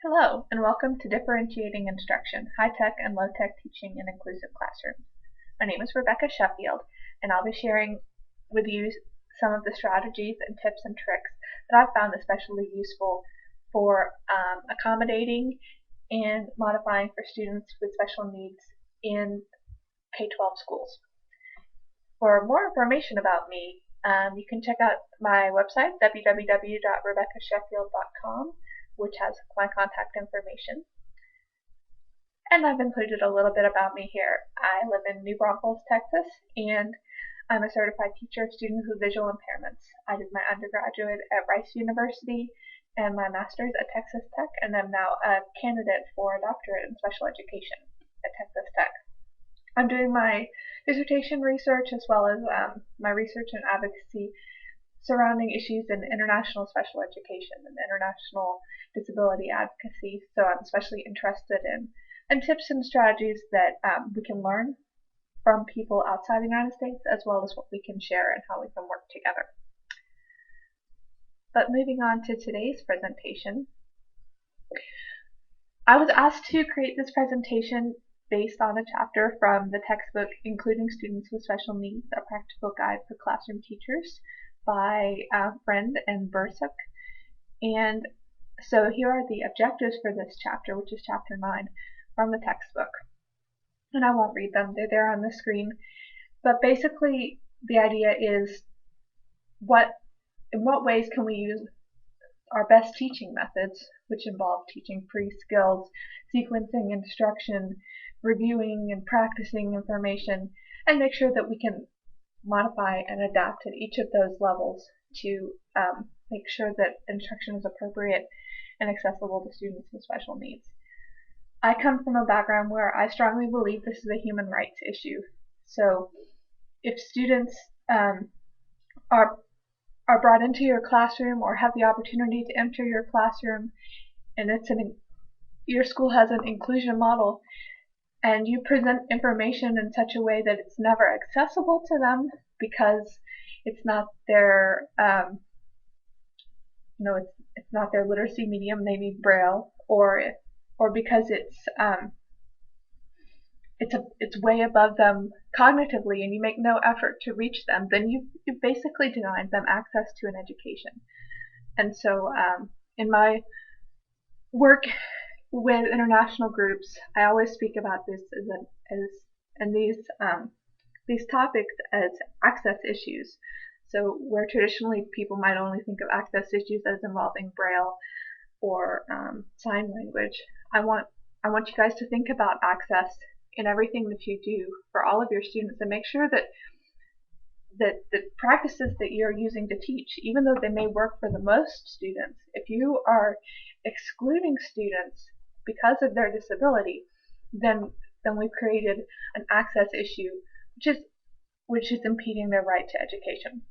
Hello, and welcome to Differentiating Instruction, High-Tech and Low-Tech Teaching in Inclusive Classrooms. My name is Rebecca Sheffield, and I'll be sharing with you some of the strategies and tips and tricks that I've found especially useful for accommodating and modifying for students with special needs in K-12 schools. For more information about me, you can check out my website, www.rebeccasheffield.com, which has my contact information. And I've included a little bit about me here. I live in New Braunfels, Texas, and I'm a certified teacher of students with visual impairments. I did my undergraduate at Rice University and my master's at Texas Tech, and I'm now a candidate for a doctorate in special education at Texas Tech. I'm doing my dissertation research as well as my research and advocacy surrounding issues in international special education and international disability advocacy. So I'm especially interested in tips and strategies that we can learn from people outside the United States, as well as what we can share and how we can work together. But moving on to today's presentation, I was asked to create this presentation based on a chapter from the textbook Including Students with Special Needs, a Practical Guide for Classroom Teachers by Friend and Bursuck. And so here are the objectives for this chapter, which is chapter 9 from the textbook. And I won't read them, they're there on the screen. But basically the idea is in what ways can we use our best teaching methods, which involve teaching pre-skills, sequencing instruction, reviewing and practicing information, and make sure that we can modify and adapt at each of those levels to make sure that instruction is appropriate and accessible to students with special needs. I come from a background where I strongly believe this is a human rights issue. So if students are brought into your classroom or have the opportunity to enter your classroom, and your school has an inclusion model, and you present information in such a way that it's never accessible to them because it's not their it's not their literacy medium, they need Braille, or because it's way above them cognitively and you make no effort to reach them, then you basically denied them access to an education. And so in my work with international groups, I always speak about this and these topics as access issues. So where traditionally people might only think of access issues as involving Braille or sign language, I want you guys to think about access in everything that you do for all of your students, and make sure that the practices that you're using to teach, even though they may work for the most students, if you are excluding students because of their disability, then we've created an access issue which is impeding their right to education.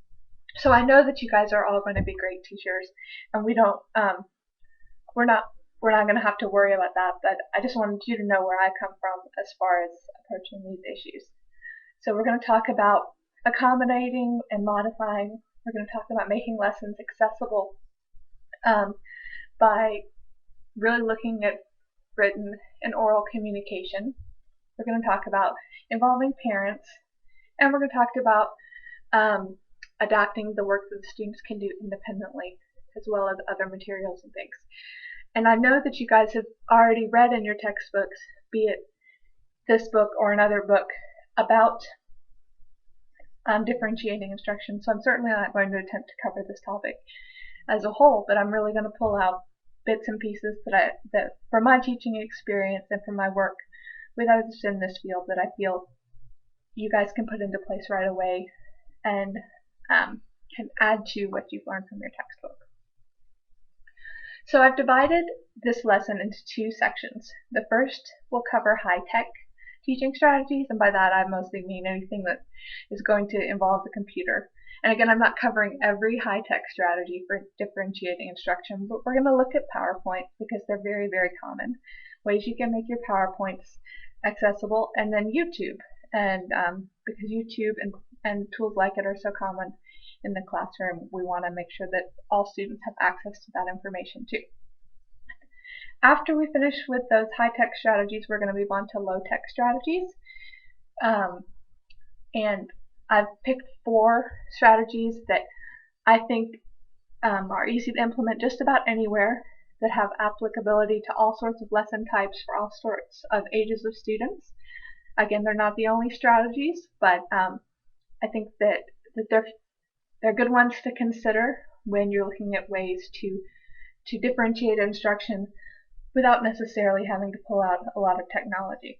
So I know that you guys are all going to be great teachers, and we're not going to have to worry about that, but I just wanted you to know where I come from as far as approaching these issues. So we're going to talk about accommodating and modifying. We're going to talk about making lessons accessible by really looking at written and oral communication. We're going to talk about involving parents, and we're going to talk about adapting the work that the students can do independently, as well as other materials and things. And I know that you guys have already read in your textbooks, be it this book or another book, about differentiating instruction. So I'm certainly not going to attempt to cover this topic as a whole, but I'm really going to pull out bits and pieces that from my teaching experience and from my work with others in this field that I feel you guys can put into place right away and can add to what you've learned from your textbook. So I've divided this lesson into two sections. The first will cover high-tech teaching strategies, and by that I mostly mean anything that is going to involve the computer. And again, I'm not covering every high-tech strategy for differentiating instruction, but we're going to look at PowerPoint because they're very, very common. Ways you can make your PowerPoints accessible, and then YouTube. And because YouTube and tools like it are so common in the classroom, we want to make sure that all students have access to that information too. After we finish with those high-tech strategies, we're going to move on to low-tech strategies. And I've picked 4 strategies that I think are easy to implement just about anywhere, that have applicability to all sorts of lesson types for all sorts of ages of students. Again, they're not the only strategies, but I think that they're good ones to consider when you're looking at ways to differentiate instruction without necessarily having to pull out a lot of technology.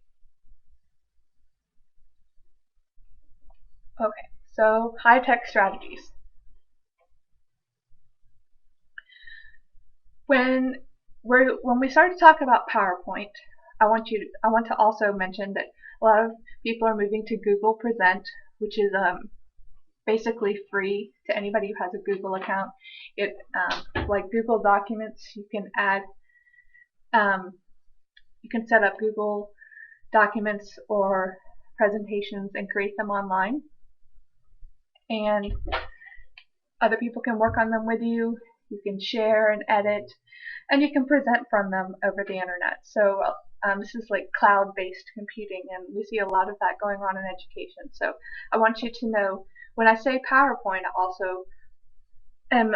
Okay, so high-tech strategies. When we start to talk about PowerPoint, I want to also mention that a lot of people are moving to Google Present, which is basically free to anybody who has a Google account. It like Google Documents, you can add you can set up Google Documents or presentations and create them online, and other people can work on them with you. You can share and edit, and you can present from them over the internet. So this is like cloud-based computing, and we see a lot of that going on in education. So I want you to know, when I say PowerPoint, I also am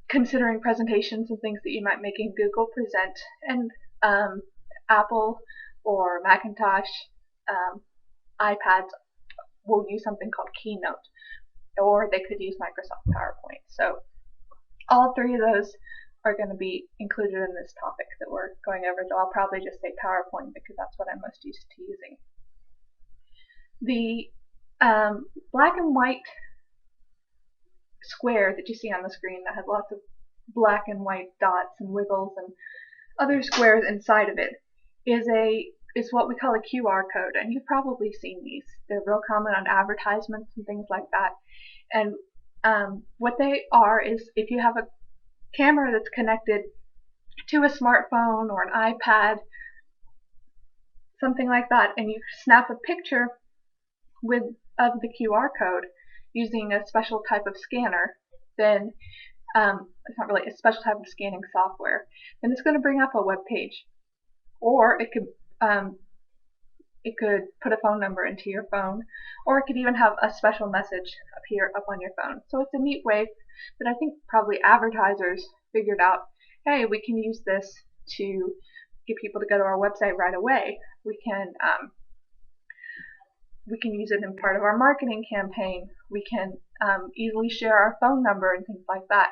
considering presentations and things that you might make in Google Present, and Apple or Macintosh iPads will use something called Keynote, or they could use Microsoft PowerPoint. So all 3 of those are going to be included in this topic that we're going over, so I'll probably just say PowerPoint because that's what I'm most used to using. The black and white square that you see on the screen that has lots of black and white dots and wiggles and other squares inside of it is what we call a QR code, and you've probably seen these. They're real common on advertisements and things like that. And what they are is, if you have a camera that's connected to a smartphone or an iPad, something like that, and you snap a picture of the QR code using a special type of scanner, then it's not really a special type of scanning software, then it's going to bring up a web page, or it could put a phone number into your phone, or it could even have a special message appear up on your phone. So it's a neat way that I think probably advertisers figured out, hey, we can use this to get people to go to our website right away. We can use it in part of our marketing campaign. We can easily share our phone number and things like that.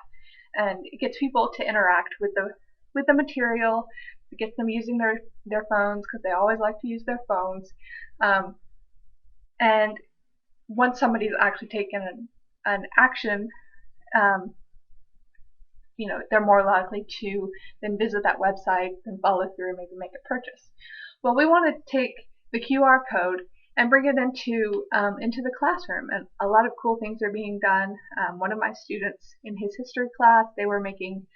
And it gets people to interact with the material. It gets them using their phones, because they always like to use their phones. And once somebody's actually taken an action, they're more likely to then visit that website and follow through and maybe make a purchase. Well, we want to take the QR code and bring it into the classroom, and a lot of cool things are being done. One of my students in his history class, they were making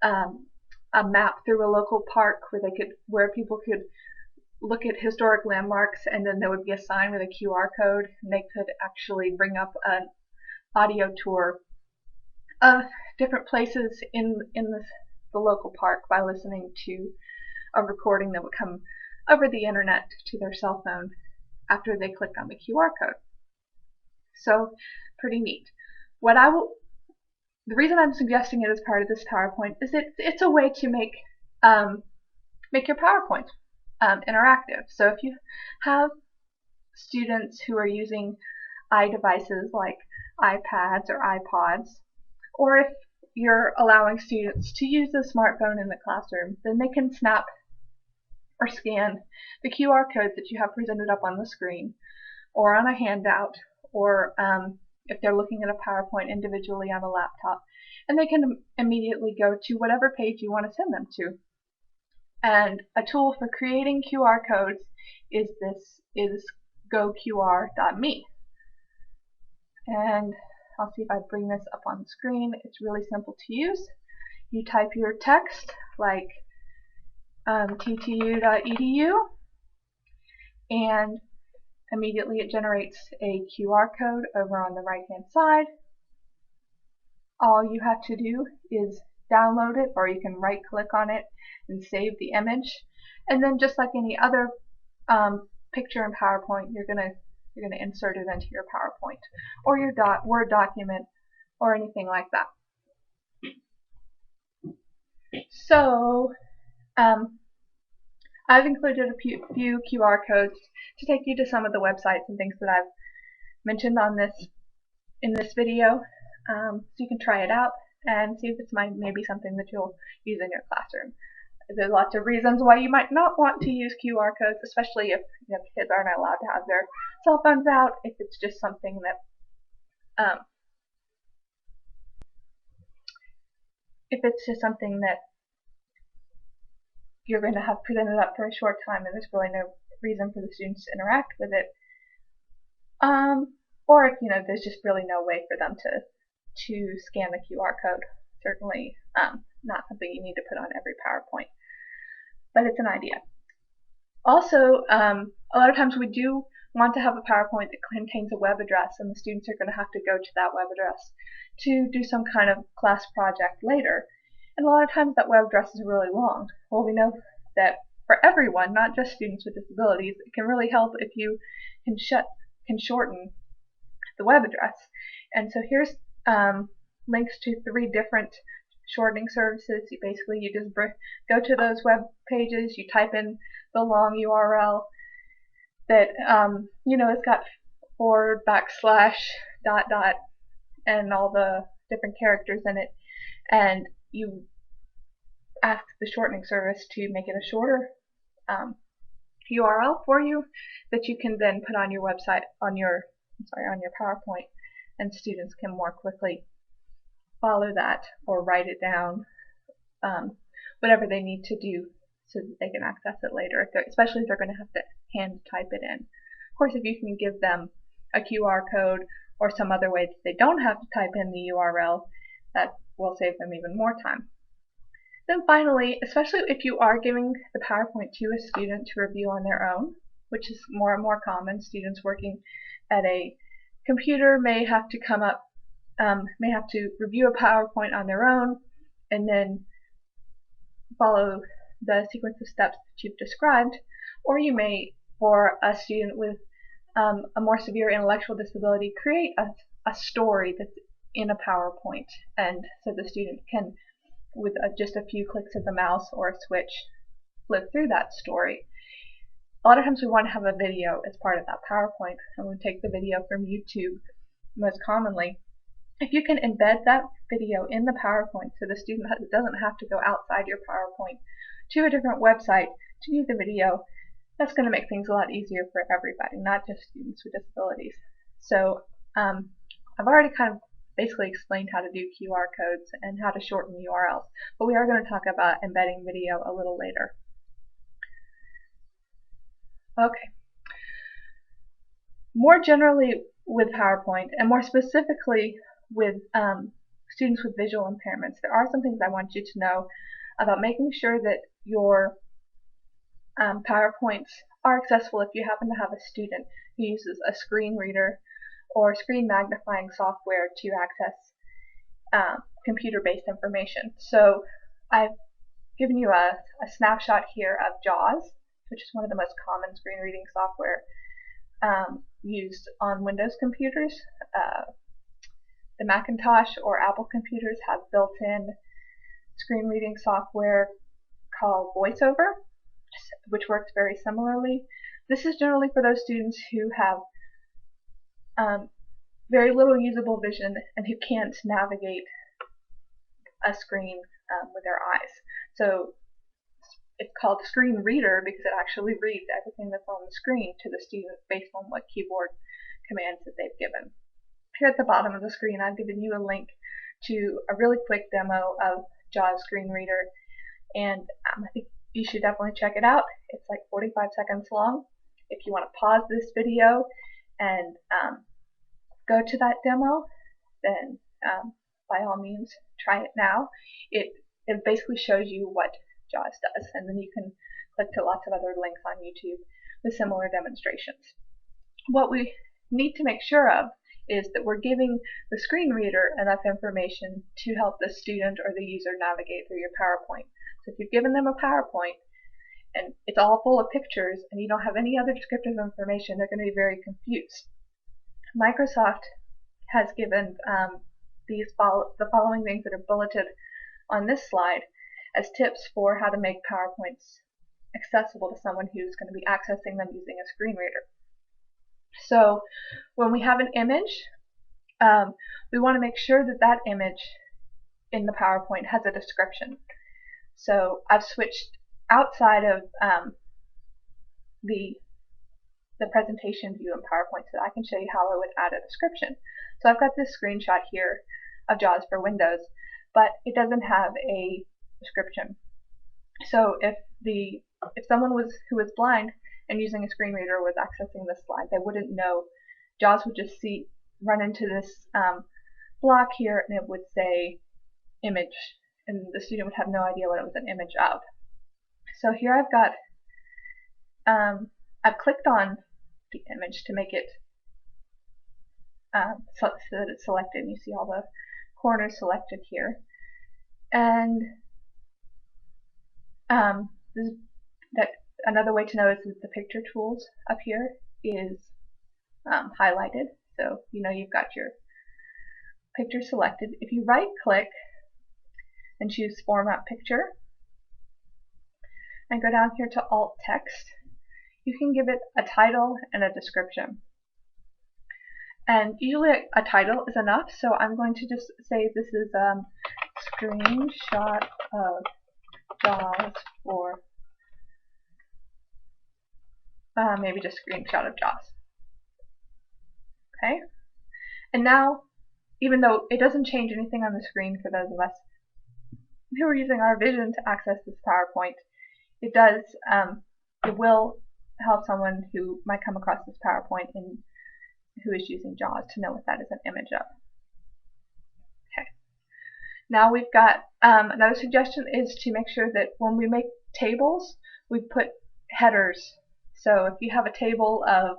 a map through a local park where people could look at historic landmarks, and then there would be a sign with a QR code, and they could actually bring up an audio tour of different places in the local park by listening to a recording that would come over the internet to their cell phone after they clicked on the QR code. So pretty neat. The reason I'm suggesting it as part of this PowerPoint is it's a way to make your PowerPoint interactive. So if you have students who are using iDevices like iPads or iPods, or if you're allowing students to use a smartphone in the classroom, then they can snap or scan the QR codes that you have presented up on the screen, or on a handout, or if they're looking at a PowerPoint individually on a laptop, and they can immediately go to whatever page you want to send them to. And a tool for creating QR codes is goqr.me. And I'll see if I bring this up on the screen. It's really simple to use. You type your text like ttu.edu, and immediately it generates a QR code over on the right hand side. All you have to do is download it, or you can right click on it and save the image. And then just like any other picture in PowerPoint, you're gonna insert it into your PowerPoint or your Word document or anything like that. So I've included a few QR codes to take you to some of the websites and things that I've mentioned in this video, so you can try it out and see if it's maybe something that you'll use in your classroom. There's lots of reasons why you might not want to use QR codes, especially if kids aren't allowed to have their cell phones out. If it's just something that you're going to have presented up for a short time and there's really no reason for the students to interact with it, or if there's just really no way for them to scan the QR code. Certainly not something you need to put on every PowerPoint, but it's an idea. Also, a lot of times we do want to have a PowerPoint that contains a web address, and the students are going to have to go to that web address to do some kind of class project later. And a lot of times that web address is really long. Well, we know that for everyone, not just students with disabilities, it can really help if you can shorten the web address. And so here's links to 3 different shortening services. You just go to those web pages, you type in the long URL that it's got // and all the different characters in it, and you ask the shortening service to make it a shorter URL for you that you can then put on your website, on your PowerPoint, and students can more quickly follow that or write it down, whatever they need to do so that they can access it later, especially if they're going to have to hand type it in. Of course, if you can give them a QR code or some other way that they don't have to type in the URL, that will save them even more time. Then finally, especially if you are giving the PowerPoint to a student to review on their own, which is more and more common, students working at a computer may have to review a PowerPoint on their own and then follow the sequence of steps that you've described, or you may, for a student with a more severe intellectual disability, create a story that's in a PowerPoint, and so the student can, with just a few clicks of the mouse or a switch, flip through that story. A lot of times we want to have a video as part of that PowerPoint, and we take the video from YouTube most commonly. If you can embed that video in the PowerPoint so the student doesn't have to go outside your PowerPoint to a different website to view the video, that's going to make things a lot easier for everybody, not just students with disabilities. So I've already kind of basically explained how to do QR codes and how to shorten URLs, but we are going to talk about embedding video a little later. Okay. More generally with PowerPoint, and more specifically with students with visual impairments, there are some things I want you to know about making sure that your PowerPoints are accessible if you happen to have a student who uses a screen reader or screen magnifying software to access computer-based information. So I've given you a snapshot here of JAWS, which is one of the most common screen reading software used on Windows computers. The Macintosh or Apple computers have built-in screen reading software called VoiceOver, which works very similarly. This is generally for those students who have very little usable vision and who can't navigate a screen with their eyes. So it's called Screen Reader because it actually reads everything that's on the screen to the student based on what keyboard commands that they've given. Here at the bottom of the screen, I've given you a link to a really quick demo of JAWS Screen Reader, and I think you should definitely check it out. It's like 45 seconds long. If you want to pause this video and go to that demo, then by all means try it now. It basically shows you what JAWS does, and then you can click to lots of other links on YouTube with similar demonstrations. What we need to make sure of is that we're giving the screen reader enough information to help the student or the user navigate through your PowerPoint. So if you've given them a PowerPoint and it's all full of pictures and you don't have any other descriptive information, they're going to be very confused. Microsoft has given the following things that are bulleted on this slide as tips for how to make PowerPoints accessible to someone who's going to be accessing them using a screen reader. So when we have an image, we want to make sure that that image in the PowerPoint has a description. So I've switched outside of the presentation view in PowerPoint so that I can show you how I would add a description. So I've got this screenshot here of JAWS for Windows, but it doesn't have a description. So if someone who was blind and using a screen reader was accessing this slide, they wouldn't know. JAWS would just run into this block here, and it would say image, and the student would have no idea what it was an image of. So here I've got I've clicked on the image to make it so that it's selected, and you see all the corners selected here. And another way to know is that the picture tools up here is highlighted, so you know you've got your picture selected. If you right click and choose Format Picture and go down here to Alt Text, you can give it a title and a description. And usually a title is enough, so I'm going to just say this is a screenshot of JAWS for maybe just screenshot of JAWS. Okay, and now, even though it doesn't change anything on the screen for those of us who are using our vision to access this PowerPoint, it will help someone who might come across this PowerPoint and who is using JAWS to know what that is an image of. Okay. Now we've got another suggestion is to make sure that when we make tables, we put headers. So if you have a table of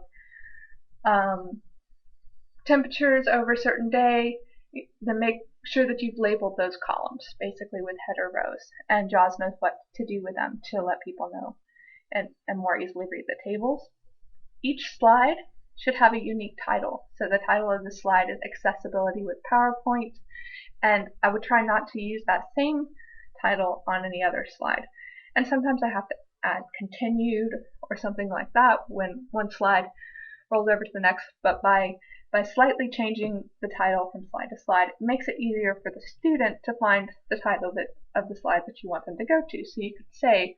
temperatures over a certain day, then make sure that you've labeled those columns, basically with header rows, and JAWS knows what to do with them to let people know and more easily read the tables. Each slide should have a unique title. So the title of the slide is Accessibility with PowerPoint, and I would try not to use that same title on any other slide. And sometimes I have to add continued or something like that when one slide rolls over to the next, but by slightly changing the title from slide to slide, it makes it easier for the student to find the title of the slide that you want them to go to. So you could say,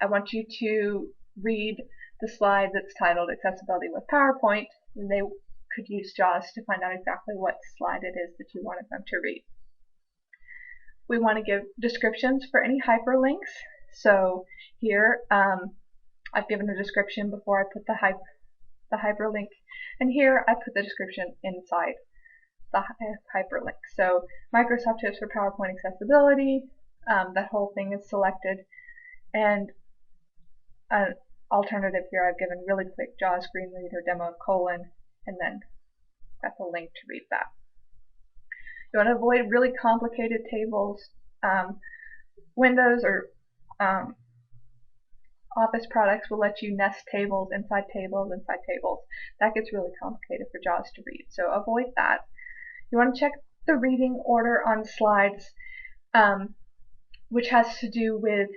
I want you to read the slide that's titled Accessibility with PowerPoint, and they could use JAWS to find out exactly what slide it is that you wanted them to read. We want to give descriptions for any hyperlinks. So here I've given a description before I put the hyperlink, and here I put the description inside the hyperlink. So Microsoft Tips for PowerPoint Accessibility, that whole thing is selected, and an alternative here I've given really quick JAWS screen reader demo : and then that's a link to read that. You want to avoid really complicated tables. Windows or Office products will let you nest tables inside tables inside tables. That gets really complicated for JAWS to read, so avoid that. You want to check the reading order on slides, which has to do with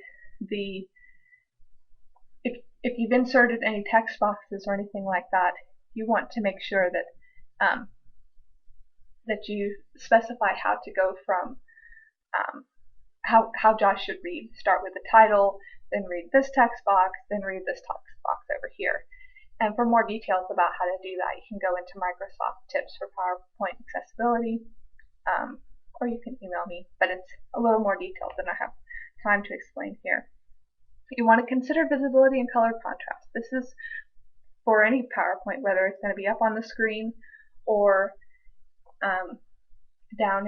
if you've inserted any text boxes or anything like that, you want to make sure that that you specify how to go from how JAWS should read. Start with the title, then read this text box, then read this text box over here. And for more details about how to do that, you can go into Microsoft Tips for PowerPoint Accessibility, or you can email me, but it's a little more detailed than I have time to explain here. You want to consider visibility and color contrast. This is for any PowerPoint, whether it's going to be up on the screen or down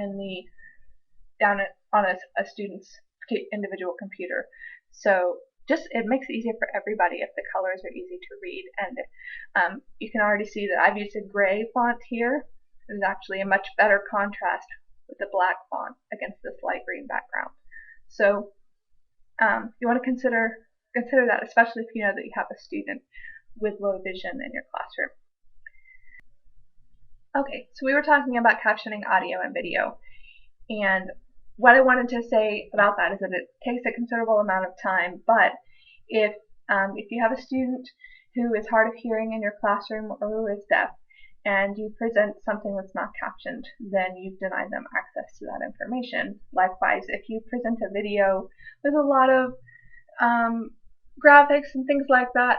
on a student's individual computer. So it makes it easier for everybody if the colors are easy to read. And you can already see that I've used a gray font here, There's actually a much better contrast with the black font against this light green background. So you want to consider that, especially if you know that you have a student with low vision in your classroom. Okay, so we were talking about captioning audio and video, and what I wanted to say about that is that it takes a considerable amount of time, but if you have a student who is hard of hearing in your classroom or who is deaf, and you present something that's not captioned, then you've denied them access to that information. Likewise, if you present a video with a lot of graphics and things like that,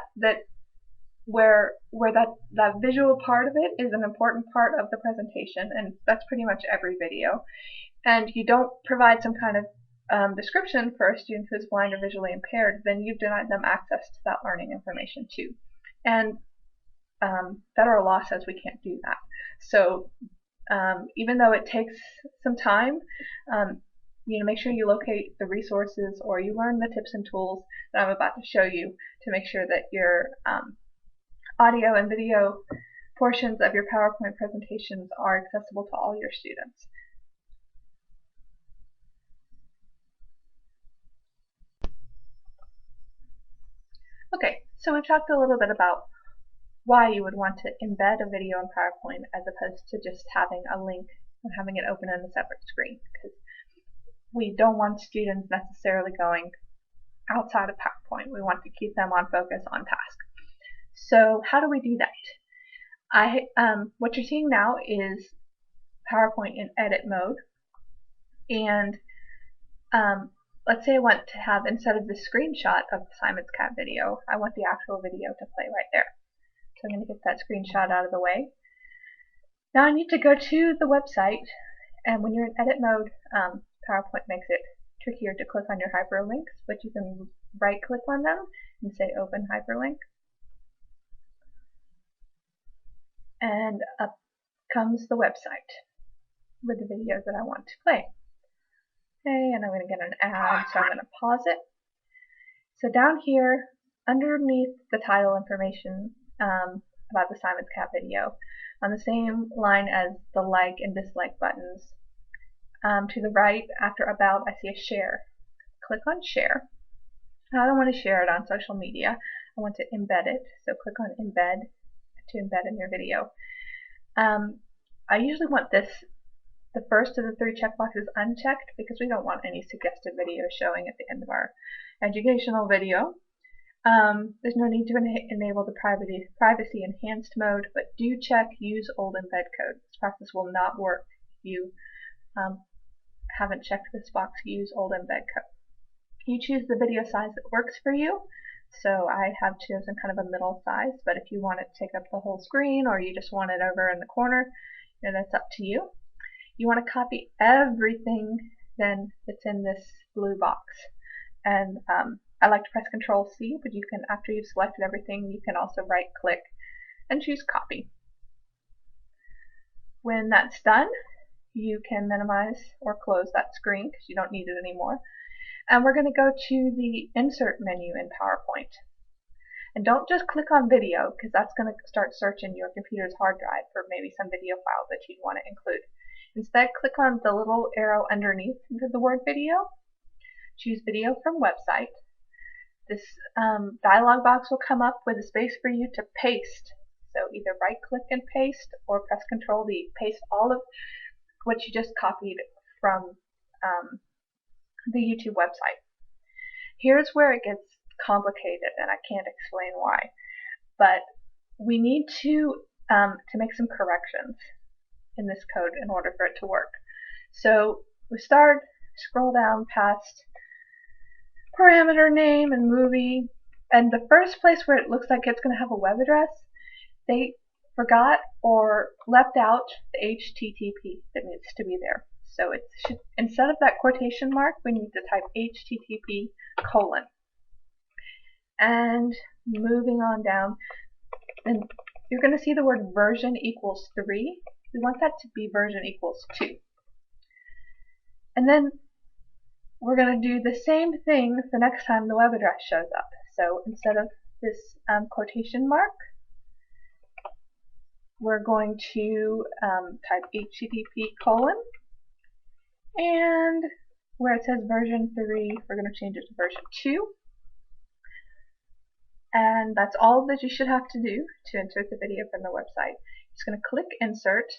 where that visual part of it is an important part of the presentation, and that's pretty much every video, and you don't provide some kind of description for a student who is blind or visually impaired, then you've denied them access to that learning information too. And federal law says we can't do that. So even though it takes some time, make sure you locate the resources or you learn the tips and tools that I'm about to show you to make sure that your audio and video portions of your PowerPoint presentations are accessible to all your students. Okay, so we've talked a little bit about why you would want to embed a video in PowerPoint as opposed to just having a link and having it open on a separate screen, because we don't want students necessarily going outside of PowerPoint. We want to keep them on focus, on task. So how do we do that? What you're seeing now is PowerPoint in edit mode, and let's say I want to have, instead of the screenshot of Simon's cat video, I want the actual video to play right there. So I'm going to get that screenshot out of the way. Now I need to go to the website, and when you're in edit mode, PowerPoint makes it trickier to click on your hyperlinks, but you can right click on them and say open hyperlink. And up comes the website with the videos that I want to play. Okay, and I'm going to get an ad, so I'm going to pause it. So down here, underneath the title information about the Simon's Cat video, on the same line as the like and dislike buttons, to the right, after about, I see a share. Click on share. Now I don't want to share it on social media. I want to embed it, so click on embed to embed in your video. I usually want the first of the 3 checkboxes unchecked because we don't want any suggested video showing at the end of our educational video. There's no need to enable the privacy enhanced mode, but do check use old embed code. This practice will not work if you haven't checked this box, use old embed code. You choose the video size that works for you. So I have chosen kind of a middle size, but if you want it to take up the whole screen or you just want it over in the corner, then that's up to you. You want to copy everything then that's in this blue box. And I like to press Control-C, but you can, after you've selected everything, you can also right-click and choose Copy. When that's done, you can minimize or close that screen because you don't need it anymore. And we're going to go to the Insert menu in PowerPoint. And don't just click on video, because that's going to start searching your computer's hard drive for maybe some video file that you'd want to include. Instead, click on the little arrow underneath the word video. Choose Video from Website. This dialog box will come up with a space for you to paste. So either right-click and paste, or press Control-V. Paste all of what you just copied from the YouTube website. Here's where it gets complicated, and I can't explain why, but we need to make some corrections in this code in order for it to work. So we scroll down past parameter name and movie, and the first place where it looks like it's going to have a web address, they forgot or left out the HTTP that needs to be there. So it should, instead of that quotation mark, we need to type HTTP:. And moving on down, and you're going to see the word version equals 3. We want that to be version equals 2. And then we're going to do the same thing the next time the web address shows up. So instead of this quotation mark, we're going to type http colon, and where it says version 3, we're going to change it to version 2. And that's all that you should have to do to insert the video from the website. Just going to click insert,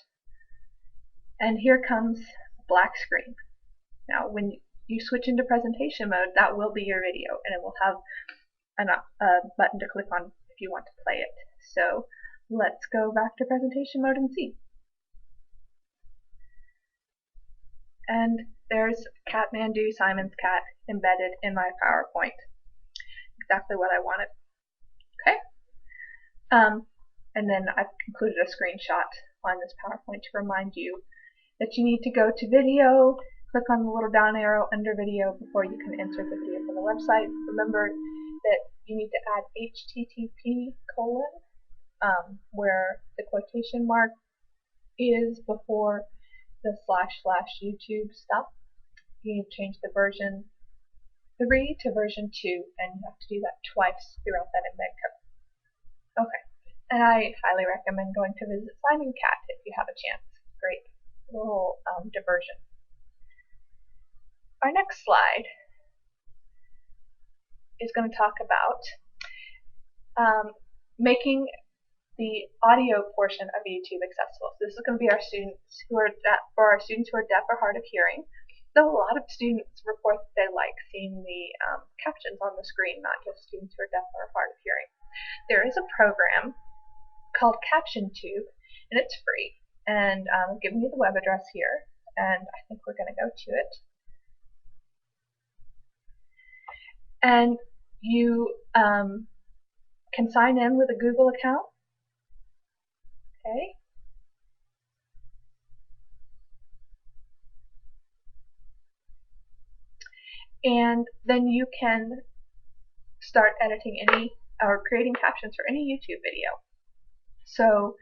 and here comes a black screen. Now when you switch into presentation mode, that will be your video, and it will have a button to click on if you want to play it. So let's go back to presentation mode and see. And there's Kathmandu Simon's cat embedded in my PowerPoint. Exactly what I wanted. Okay. And then I've included a screenshot on this PowerPoint to remind you that you need to go to video, click on the little down arrow under video before you can insert the video from the website. Remember that you need to add http colon where the quotation mark is before the / YouTube stuff. You need to change the version 3 to version 2, and you have to do that twice throughout that embed code. Okay, and I highly recommend going to visit Simon Cat if you have a chance. Great little diversion. Our next slide is going to talk about making the audio portion of YouTube accessible. So this is going to be our students who are deaf, for our students who are deaf or hard of hearing. Though a lot of students report that they like seeing the captions on the screen, not just students who are deaf or hard of hearing. There is a program called CaptionTube, and it's free. And I'm giving you the web address here, and I think we're going to go to it. And you can sign in with a Google account. Okay. And then you can start editing any or creating captions for any YouTube video. So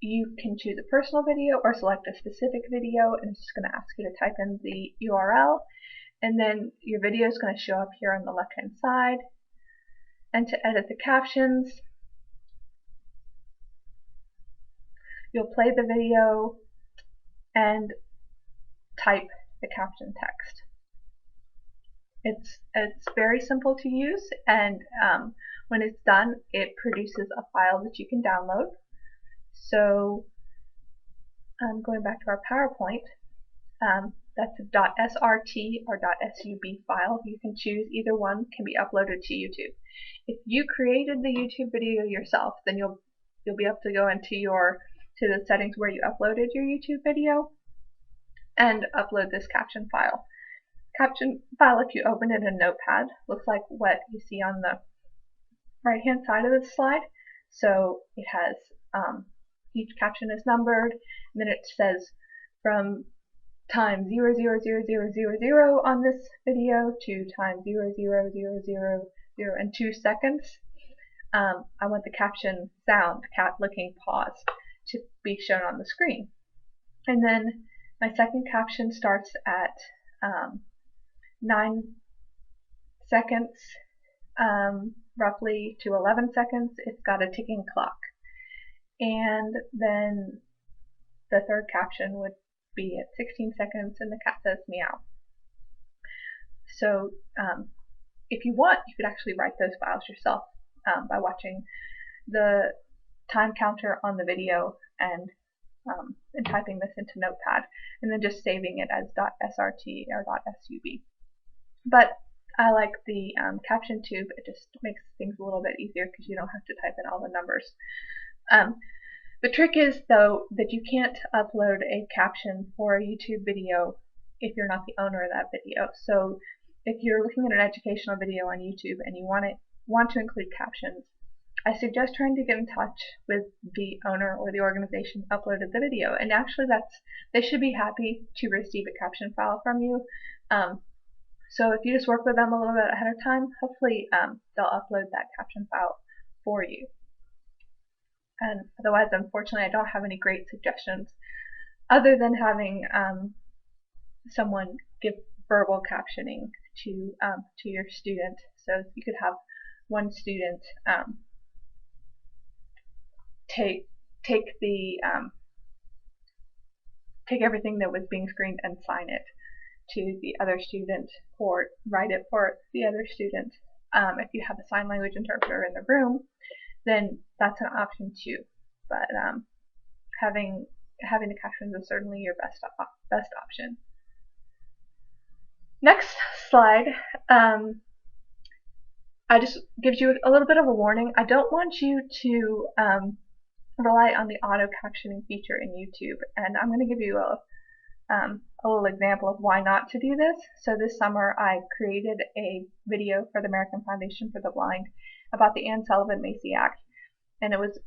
you can choose a personal video or select a specific video, and it's just going to ask you to type in the URL, and then your video is going to show up here on the left hand side. And to edit the captions, you'll play the video and type the caption text. It's very simple to use, and when it's done, it produces a file that you can download. So going back to our PowerPoint, that's a .srt or .sub file. You can choose either one, can be uploaded to YouTube. If you created the YouTube video yourself, then you'll be able to go into the settings where you uploaded your YouTube video and upload this caption file. Caption file, if you open it in Notepad, looks like what you see on the right hand side of this slide. So it has each caption is numbered, and then it says from time 00000 on this video to time 00000 and 2 seconds. I want the caption sound, cat licking pause, to be shown on the screen. And then my second caption starts at 9 seconds, roughly to 11 seconds. It's got a ticking clock. And then the third caption would be at 16 seconds, and the cat says meow. So if you want, you could actually write those files yourself by watching the time counter on the video and typing this into Notepad, and then just saving it as .srt or .sub. But I like the CaptionTube. It just makes things a little bit easier because you don't have to type in all the numbers. The trick is, though, that you can't upload a caption for a YouTube video if you're not the owner of that video. So if you're looking at an educational video on YouTube and you want to include captions, I suggest trying to get in touch with the owner or the organization who uploaded the video. And actually, they should be happy to receive a caption file from you. So if you just work with them a little bit ahead of time, hopefully they'll upload that caption file for you. And otherwise, unfortunately, I don't have any great suggestions other than having someone give verbal captioning to your student. So you could have one student take the take everything that was being screened and sign it to the other student, or write it for the other student. If you have a sign language interpreter in the room, then that's an option too. But having the captions is certainly your best option. Next slide. I just gives you a little bit of a warning. I don't want you to rely on the auto captioning feature in YouTube, and I'm going to give you a little example of why not to do this. So this summer I created a video for the American Foundation for the Blind about the Anne Sullivan-Macy Act, and it was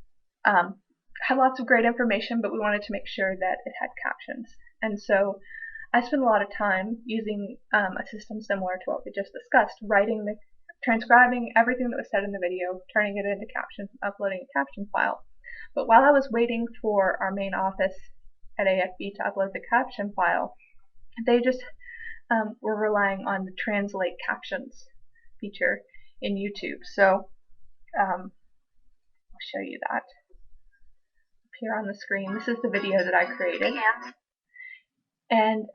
had lots of great information, but we wanted to make sure that it had captions. And so I spent a lot of time using a system similar to what we just discussed, transcribing everything that was said in the video, turning it into captions, and uploading a caption file. But while I was waiting for our main office at AFB to upload the caption file, they just were relying on the translate captions feature in YouTube. So I'll show you that up here on the screen. This is the video that I created. And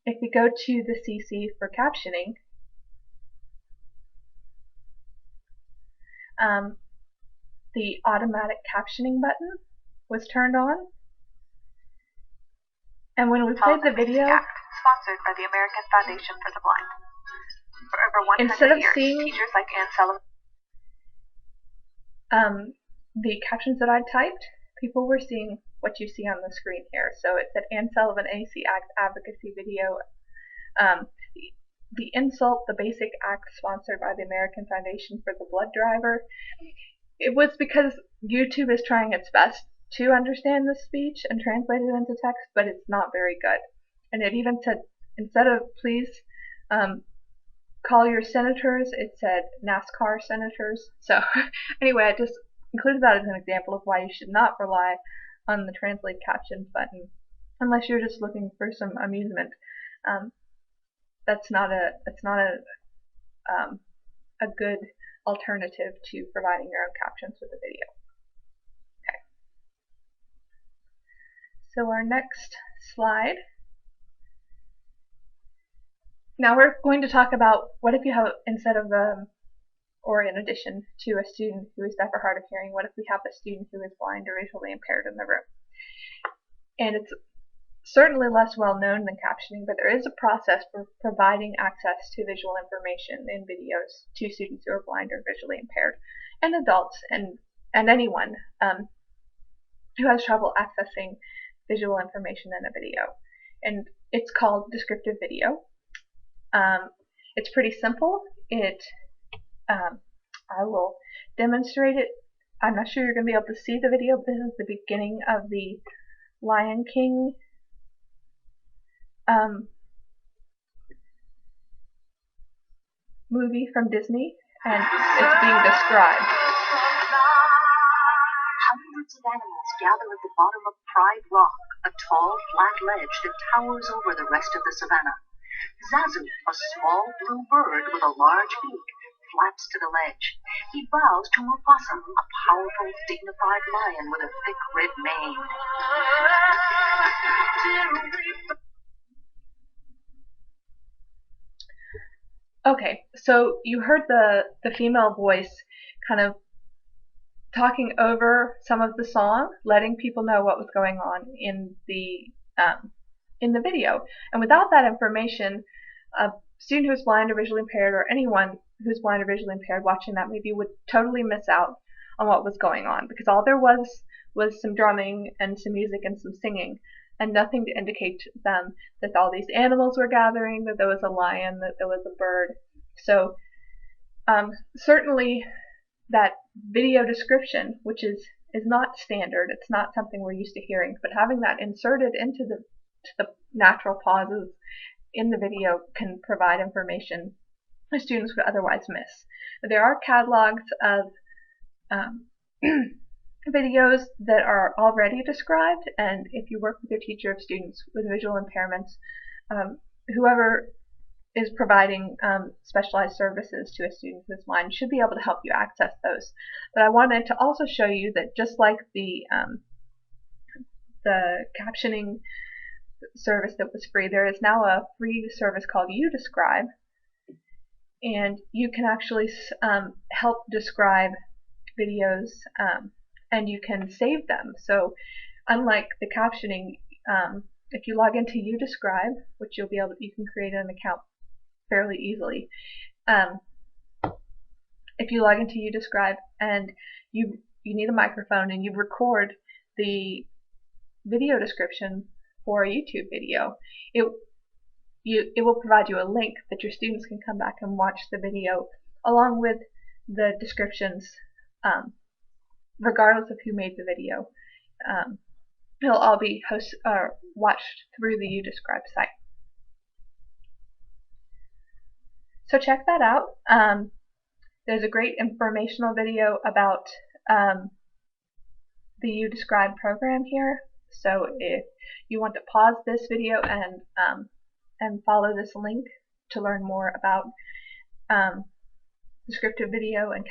if we go to the CC for captioning, the automatic captioning button was turned on. And when we played the video, sponsored by the American Foundation for the Blind. For over 100 instead of years, seeing teachers like Anne Sullivan the captions that I typed, people were seeing what you see on the screen here. So it said Anne Sullivan AC Act advocacy video. The insult, the basic act sponsored by the American Foundation for the Blood Driver. It was because YouTube is trying its best to understand the speech and translate it into text, but it's not very good. And it even said, instead of please call your senators, it said NASCAR senators. So anyway, I just included that as an example of why you should not rely on the translate captions button unless you're just looking for some amusement. That's not a good alternative to providing your own captions with a video. Okay. So our next slide. Now we're going to talk about what if you have, instead of or in addition to a student who is deaf or hard of hearing, what if we have a student who is blind or visually impaired in the room? And it's certainly less well known than captioning, but there is a process for providing access to visual information in videos to students who are blind or visually impaired, and adults, and anyone who has trouble accessing visual information in a video. And it's called descriptive video. It's pretty simple. I will demonstrate it. I'm not sure you're going to be able to see the video, but this is the beginning of the Lion King movie from Disney, and it's being described. Hundreds of animals gather at the bottom of Pride Rock, a tall, flat ledge that towers over the rest of the savannah. Zazu, a small blue bird with a large beak, flaps to the ledge. He bows to Mufasa, a powerful, dignified lion with a thick red mane. Okay, so you heard the female voice kind of talking over some of the song, letting people know what was going on in the video. And without that information, a student who's blind or visually impaired, or anyone who's blind or visually impaired watching that movie, would totally miss out on what was going on, because all there was some drumming and some music and some singing, and nothing to indicate to them that all these animals were gathering, that there was a lion, that there was a bird. So certainly that video description, which is not standard, it's not something we're used to hearing, but having that inserted into the natural pauses in the video can provide information that students would otherwise miss. There are catalogs of videos that are already described, and if you work with your teacher of students with visual impairments, whoever is providing specialized services to a student who's blind should be able to help you access those. But I wanted to also show you that just like the captioning service that was free, there is now a free service called UDescribe, and you can actually help describe videos, and you can save them. So unlike the captioning, if you log into UDescribe, which you can create an account fairly easily. If you log into UDescribe and you need a microphone and you record the video description for a YouTube video, it will provide you a link that your students can come back and watch the video along with the descriptions, regardless of who made the video. It'll all be watched through the UDescribe site. So check that out. There's a great informational video about the UDescribe program here. So if you want to pause this video and follow this link to learn more about descriptive video and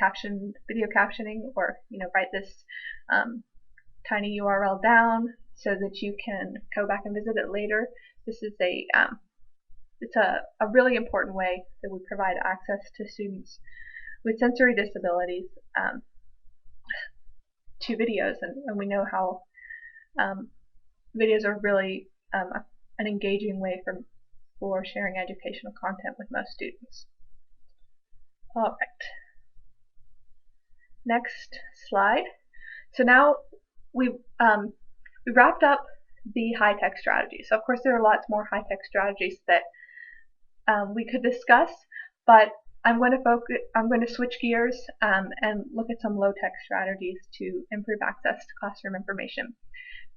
video captioning, or write this tiny URL down so that you can go back and visit it later. This is it's a really important way that we provide access to students with sensory disabilities to videos, and we know how videos are really an engaging way for sharing educational content with most students. All right, next slide. So now we wrapped up the high-tech strategies. So of course there are lots more high-tech strategies that we could discuss, but I'm going to switch gears and look at some low-tech strategies to improve access to classroom information.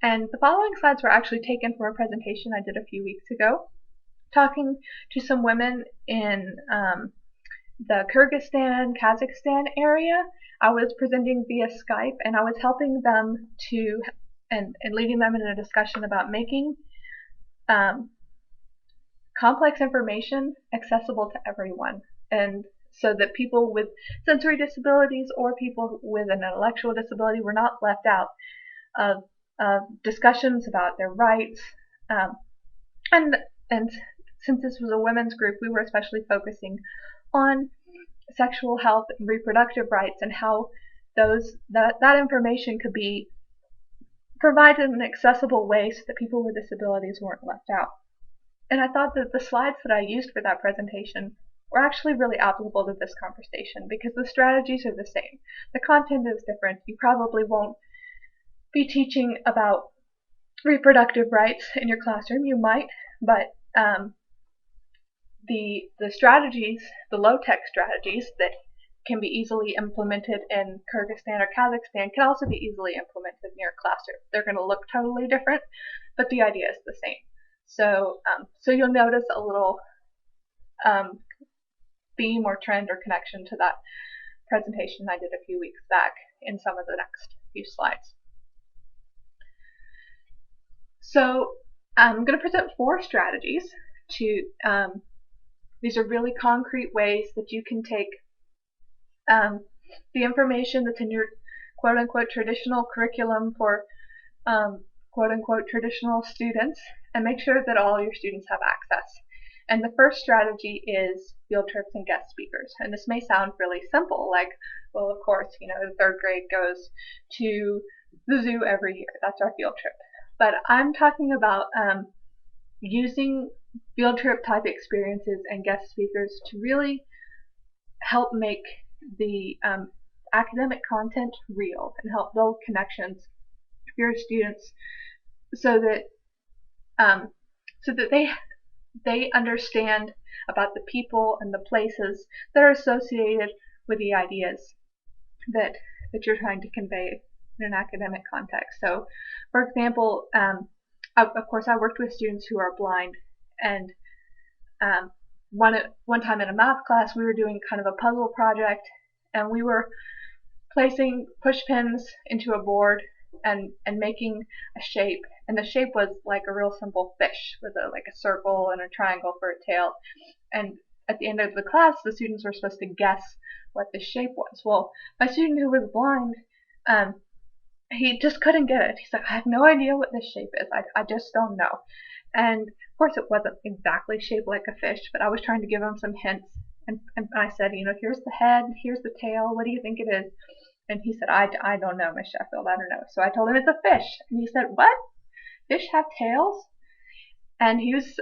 And the following slides were actually taken from a presentation I did a few weeks ago, talking to some women in the Kyrgyzstan, Kazakhstan area. I was presenting via Skype, and I was helping them and leading them in a discussion about making complex information accessible to everyone, and so that people with sensory disabilities or people with an intellectual disability were not left out of discussions about their rights. And since this was a women's group, we were especially focusing on sexual health and reproductive rights, and how that information could be provided in an accessible way so that people with disabilities weren't left out. And I thought that the slides that I used for that presentation were actually really applicable to this conversation, because the strategies are the same. The content is different. You probably won't be teaching about reproductive rights in your classroom. You might, but the strategies, the low-tech strategies that can be easily implemented in Kyrgyzstan or Kazakhstan can also be easily implemented in your classroom. They're going to look totally different, but the idea is the same. So, so you'll notice a little theme or trend or connection to that presentation I did a few weeks back in some of the next few slides. So I'm going to present 4 strategies to, these are really concrete ways that you can take the information that's in your quote-unquote traditional curriculum for quote-unquote traditional students and make sure that all your students have access. And the first strategy is field trips and guest speakers. And this may sound really simple, like, well, of course, the 3rd grade goes to the zoo every year. That's our field trip. But I'm talking about using field trip type experiences and guest speakers to really help make the academic content real and help build connections with your students so that they understand about the people and the places that are associated with the ideas that you're trying to convey in an academic context. So, for example, of course, I worked with students who are blind, and one time in a math class, we were doing kind of a puzzle project, and we were placing push pins into a board and making a shape and the shape was like a real simple fish with like a circle and a triangle for a tail. And at the end of the class, the students were supposed to guess what the shape was. Well, my student who was blind, he just couldn't get it. He's like, I have no idea what this shape is. I just don't know. And of course, it wasn't exactly shaped like a fish, but I was trying to give him some hints. And I said, here's the head, here's the tail. What do you think it is? And he said, I don't know, Miss Sheffield. I don't know. So I told him it's a fish. And he said, what? Fish have tails? And he was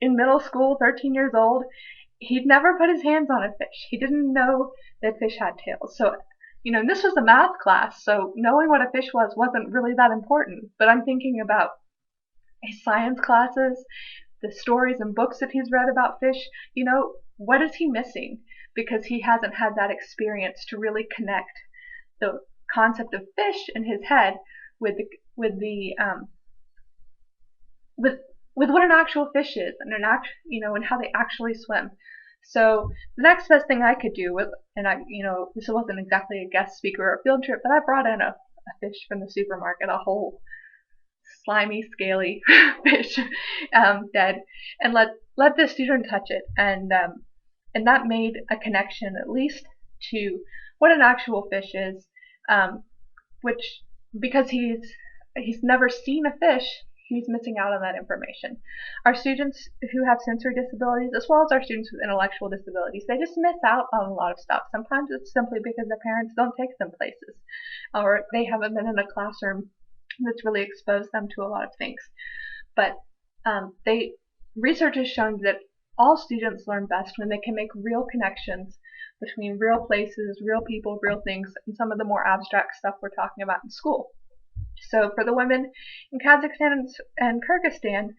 in middle school, 13 years old. He'd never put his hands on a fish. He didn't know that fish had tails. So, this was a math class, so knowing what a fish was wasn't really that important. But I'm thinking about his science classes, the stories and books that he's read about fish. What is he missing? Because he hasn't had that experience to really connect the concept of fish in his head with what an actual fish is and and how they actually swim. So the next best thing I could do was, and this wasn't exactly a guest speaker or a field trip, but I brought in a fish from the supermarket, a whole slimy, scaly fish, dead, and let the student touch it, and that made a connection at least to what an actual fish is, which, because he's never seen a fish, he's missing out on that information. Our students who have sensory disabilities, as well as our students with intellectual disabilities, they just miss out on a lot of stuff. Sometimes it's simply because their parents don't take them places, or they haven't been in a classroom that's really exposed them to a lot of things. But research has shown that all students learn best when they can make real connections between real places, real people, real things, and some of the more abstract stuff we're talking about in school. So for the women in Kazakhstan and Kyrgyzstan,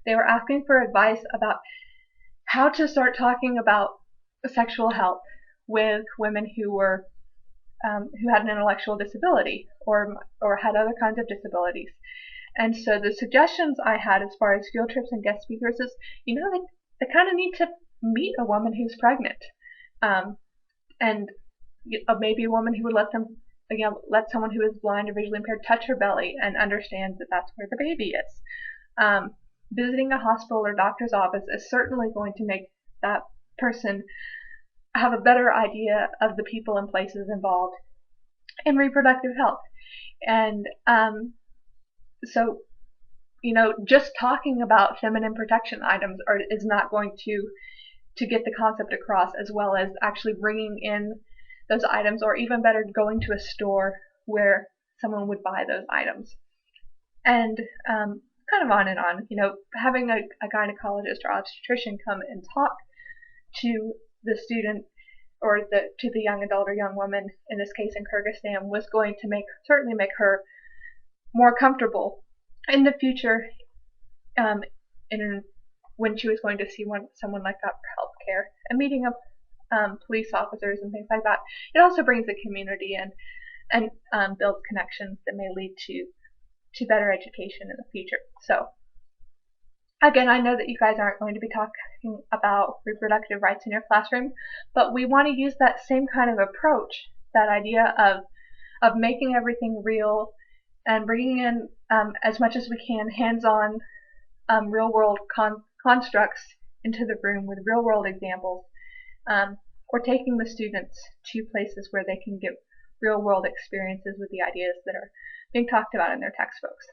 they were asking for advice about how to start talking about sexual health with women who had an intellectual disability or had other kinds of disabilities. And so the suggestions I had as far as field trips and guest speakers is, they kind of need to meet a woman who's pregnant, and maybe a woman who would let someone who is blind or visually impaired touch her belly and understand that that's where the baby is. Visiting a hospital or doctor's office is certainly going to make that person have a better idea of the people and places involved in reproductive health. And so, just talking about feminine protection items is not going to get the concept across, as well as actually bringing in those items, or even better, going to a store where someone would buy those items. And kind of on and on. Having a gynecologist or obstetrician come and talk to the student or to the young adult or young woman, in this case in Kyrgyzstan, was going to certainly make her more comfortable in the future, when she was going to see someone like that for health care and meeting up police officers and things like that. It also brings the community in and builds connections that may lead to better education in the future. So again, I know that you guys aren't going to be talking about reproductive rights in your classroom, but we want to use that same kind of approach, that idea of making everything real and bringing in as much as we can hands-on real-world constructs into the room with real-world examples, or taking the students to places where they can get real-world experiences with the ideas that are being talked about in their textbooks.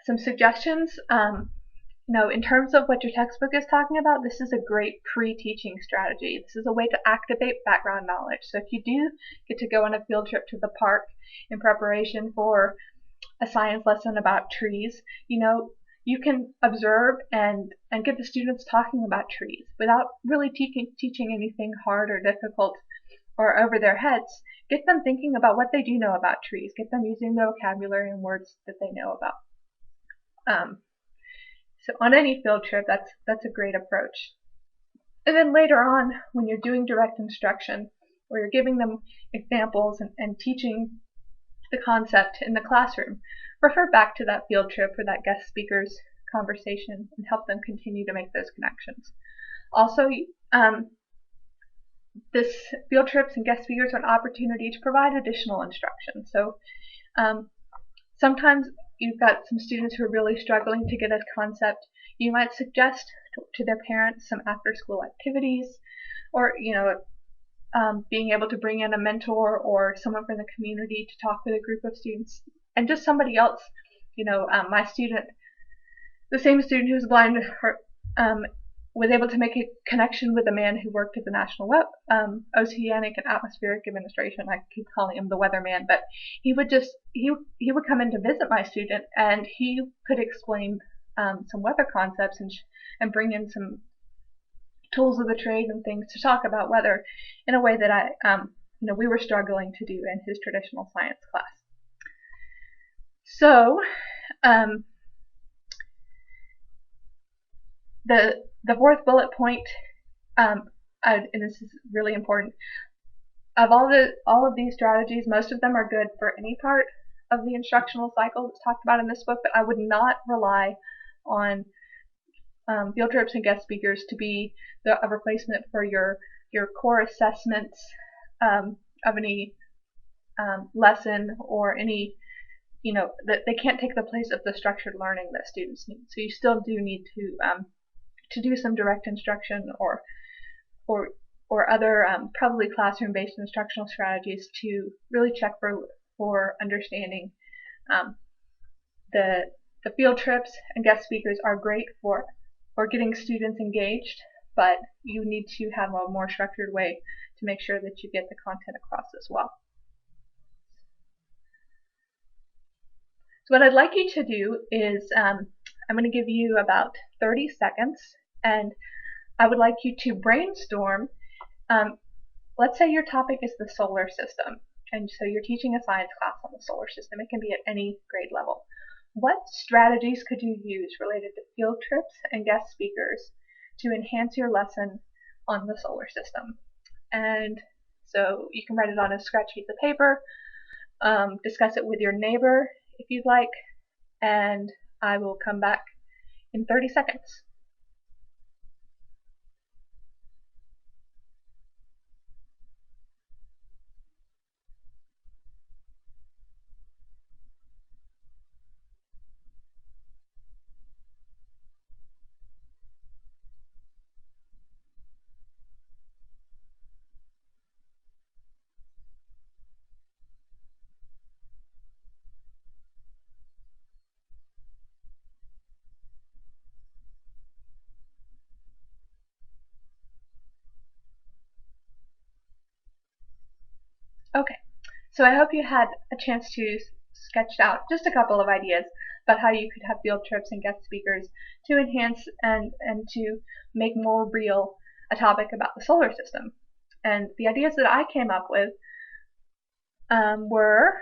Some suggestions, in terms of what your textbook is talking about, this is a great pre-teaching strategy. This is a way to activate background knowledge. So if you do get to go on a field trip to the park in preparation for a science lesson about trees, you can observe and get the students talking about trees without really teaching anything hard or difficult or over their heads. Get them thinking about what they do know about trees. Get them using the vocabulary and words that they know about. So on any field trip, that's a great approach. And then later on, when you're doing direct instruction, or you're giving them examples and teaching the concept in the classroom, refer back to that field trip or that guest speaker's conversation and help them continue to make those connections. Also, this field trips and guest speakers are an opportunity to provide additional instruction. So sometimes you've got some students who are really struggling to get a concept. You might suggest to their parents some after-school activities, or being able to bring in a mentor or someone from the community to talk with a group of students, and just somebody else. My student, the same student who's blind, was able to make a connection with a man who worked at the National Oceanic and Atmospheric Administration. I keep calling him the weatherman, but he would come in to visit my student, and he could explain some weather concepts and bring in some tools of the trade and things to talk about weather in a way that we were struggling to do in his traditional science class. So the fourth bullet point, and this is really important, of all of these strategies, most of them are good for any part of the instructional cycle that's talked about in this book, but I would not rely on field trips and guest speakers to be a replacement for your core assessments of any lesson, or any, that they can't take the place of the structured learning that students need. So you still do need to do some direct instruction or other probably classroom-based instructional strategies to really check for understanding. The field trips and guest speakers are great for getting students engaged, but you need to have a more structured way to make sure that you get the content across as well. So what I'd like you to do is I'm going to give you about 30 seconds, and I would like you to brainstorm. Let's say your topic is the solar system, and so you're teaching a science class on the solar system. It can be at any grade level. What strategies could you use related to field trips and guest speakers to enhance your lesson on the solar system? And so you can write it on a scratch piece of paper, discuss it with your neighbor if you'd like, and I will come back in 30 seconds. Okay, so I hope you had a chance to sketch out just a couple of ideas about how you could have field trips and guest speakers to enhance and to make more real a topic about the solar system. And the ideas that I came up with were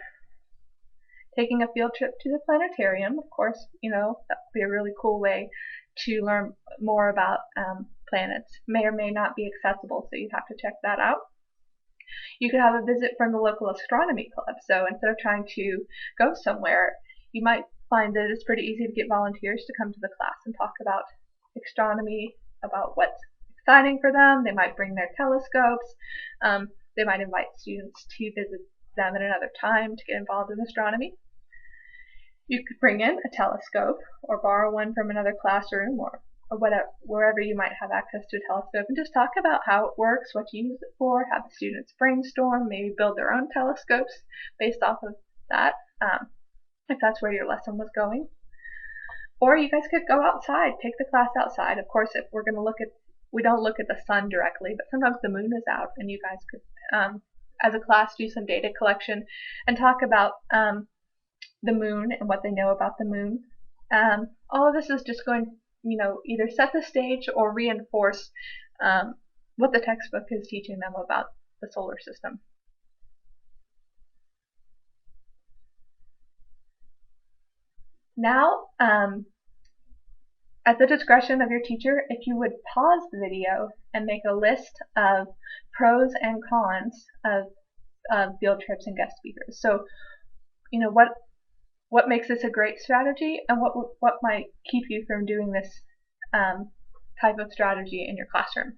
taking a field trip to the planetarium. Of course, that would be a really cool way to learn more about planets. May or may not be accessible, so you'd have to check that out. You could have a visit from the local astronomy club. So instead of trying to go somewhere, you might find that it's pretty easy to get volunteers to come to the class and talk about astronomy, about what's exciting for them. They might bring their telescopes. They might invite students to visit them at another time to get involved in astronomy. You could bring in a telescope or borrow one from another classroom or whatever, wherever you might have access to a telescope, and just talk about how it works, what to use it for, have the students brainstorm, maybe build their own telescopes based off of that, if that's where your lesson was going. Or you guys could go outside, take the class outside. Of course, if we're going to we don't look at the sun directly, but sometimes the moon is out, and you guys could, as a class, do some data collection and talk about the moon and what they know about the moon. All of this is just going either set the stage or reinforce what the textbook is teaching them about the solar system. Now, at the discretion of your teacher, if you would pause the video and make a list of pros and cons of field trips and guest speakers. So, what makes this a great strategy, and what might keep you from doing this type of strategy in your classroom.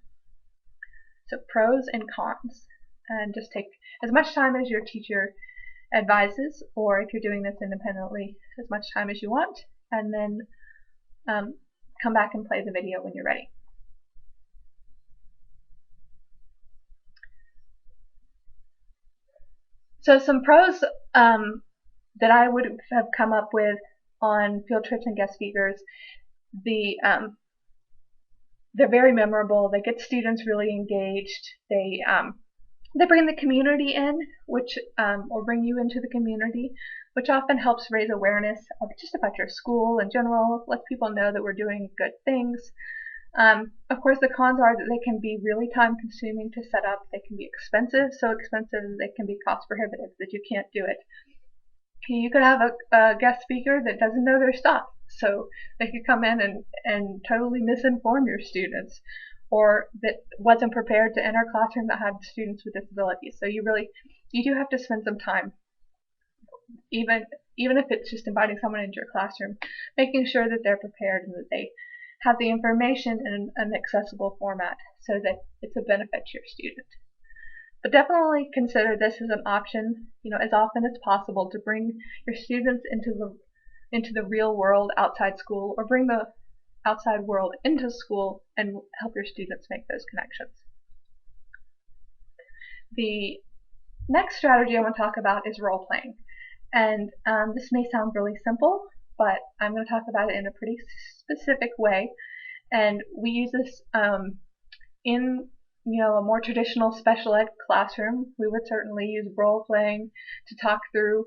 So pros and cons, and just take as much time as your teacher advises, or if you're doing this independently, as much time as you want, and then come back and play the video when you're ready. So some pros that I would have come up with on field trips and guest speakers, they're very memorable. They get students really engaged. They bring the community in, which or bring you into the community, which often helps raise awareness of just about your school in general, let people know that we're doing good things. Of course, the cons are that they can be really time consuming to set up. They can be expensive, so expensive they can be cost prohibitive, that you can't do it. You could have a guest speaker that doesn't know their stuff, so they could come in and totally misinform your students, or that wasn't prepared to enter a classroom that had students with disabilities. So you do have to spend some time, even if it's just inviting someone into your classroom, making sure that they're prepared and that they have the information in an accessible format so that it's a benefit to your student. But definitely consider this as an option, as often as possible, to bring your students into the real world outside school, or bring the outside world into school and help your students make those connections. The next strategy I want to talk about is role playing. And this may sound really simple, but I'm going to talk about it in a pretty specific way. And we use this in a more traditional special ed classroom. We would certainly use role playing to talk through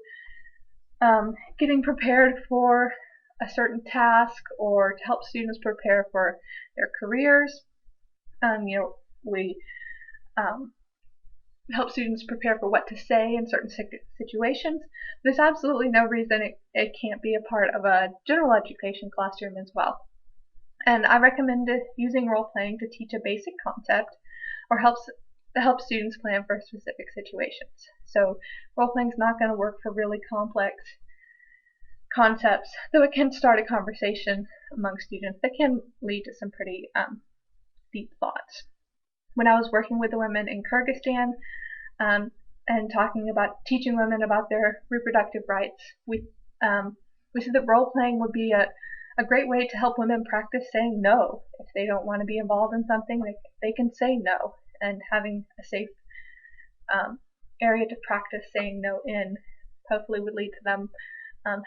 getting prepared for a certain task, or to help students prepare for their careers. We help students prepare for what to say in certain situations. There's absolutely no reason it can't be a part of a general education classroom as well. And I recommend using role playing to teach a basic concept, or help students plan for specific situations. So role playing is not going to work for really complex concepts, though it can start a conversation among students that can lead to some pretty deep thoughts. When I was working with the women in Kyrgyzstan and talking about teaching women about their reproductive rights, we said that role playing would be a great way to help women practice saying no. If they don't want to be involved in something, they can say no, and having a safe area to practice saying no in hopefully would lead to them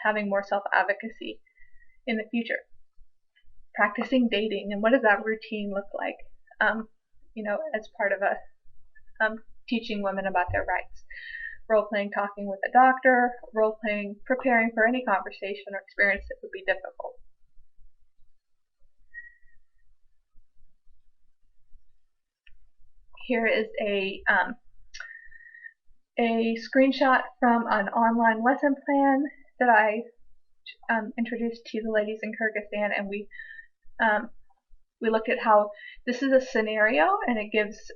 having more self-advocacy in the future. Practicing dating, and what does that routine look like, as part of teaching women about their rights. Role-playing talking with a doctor, role-playing preparing for any conversation or experience that would be difficult. Here is a screenshot from an online lesson plan that I introduced to the ladies in Kyrgyzstan, and we looked at how this is a scenario, and it gets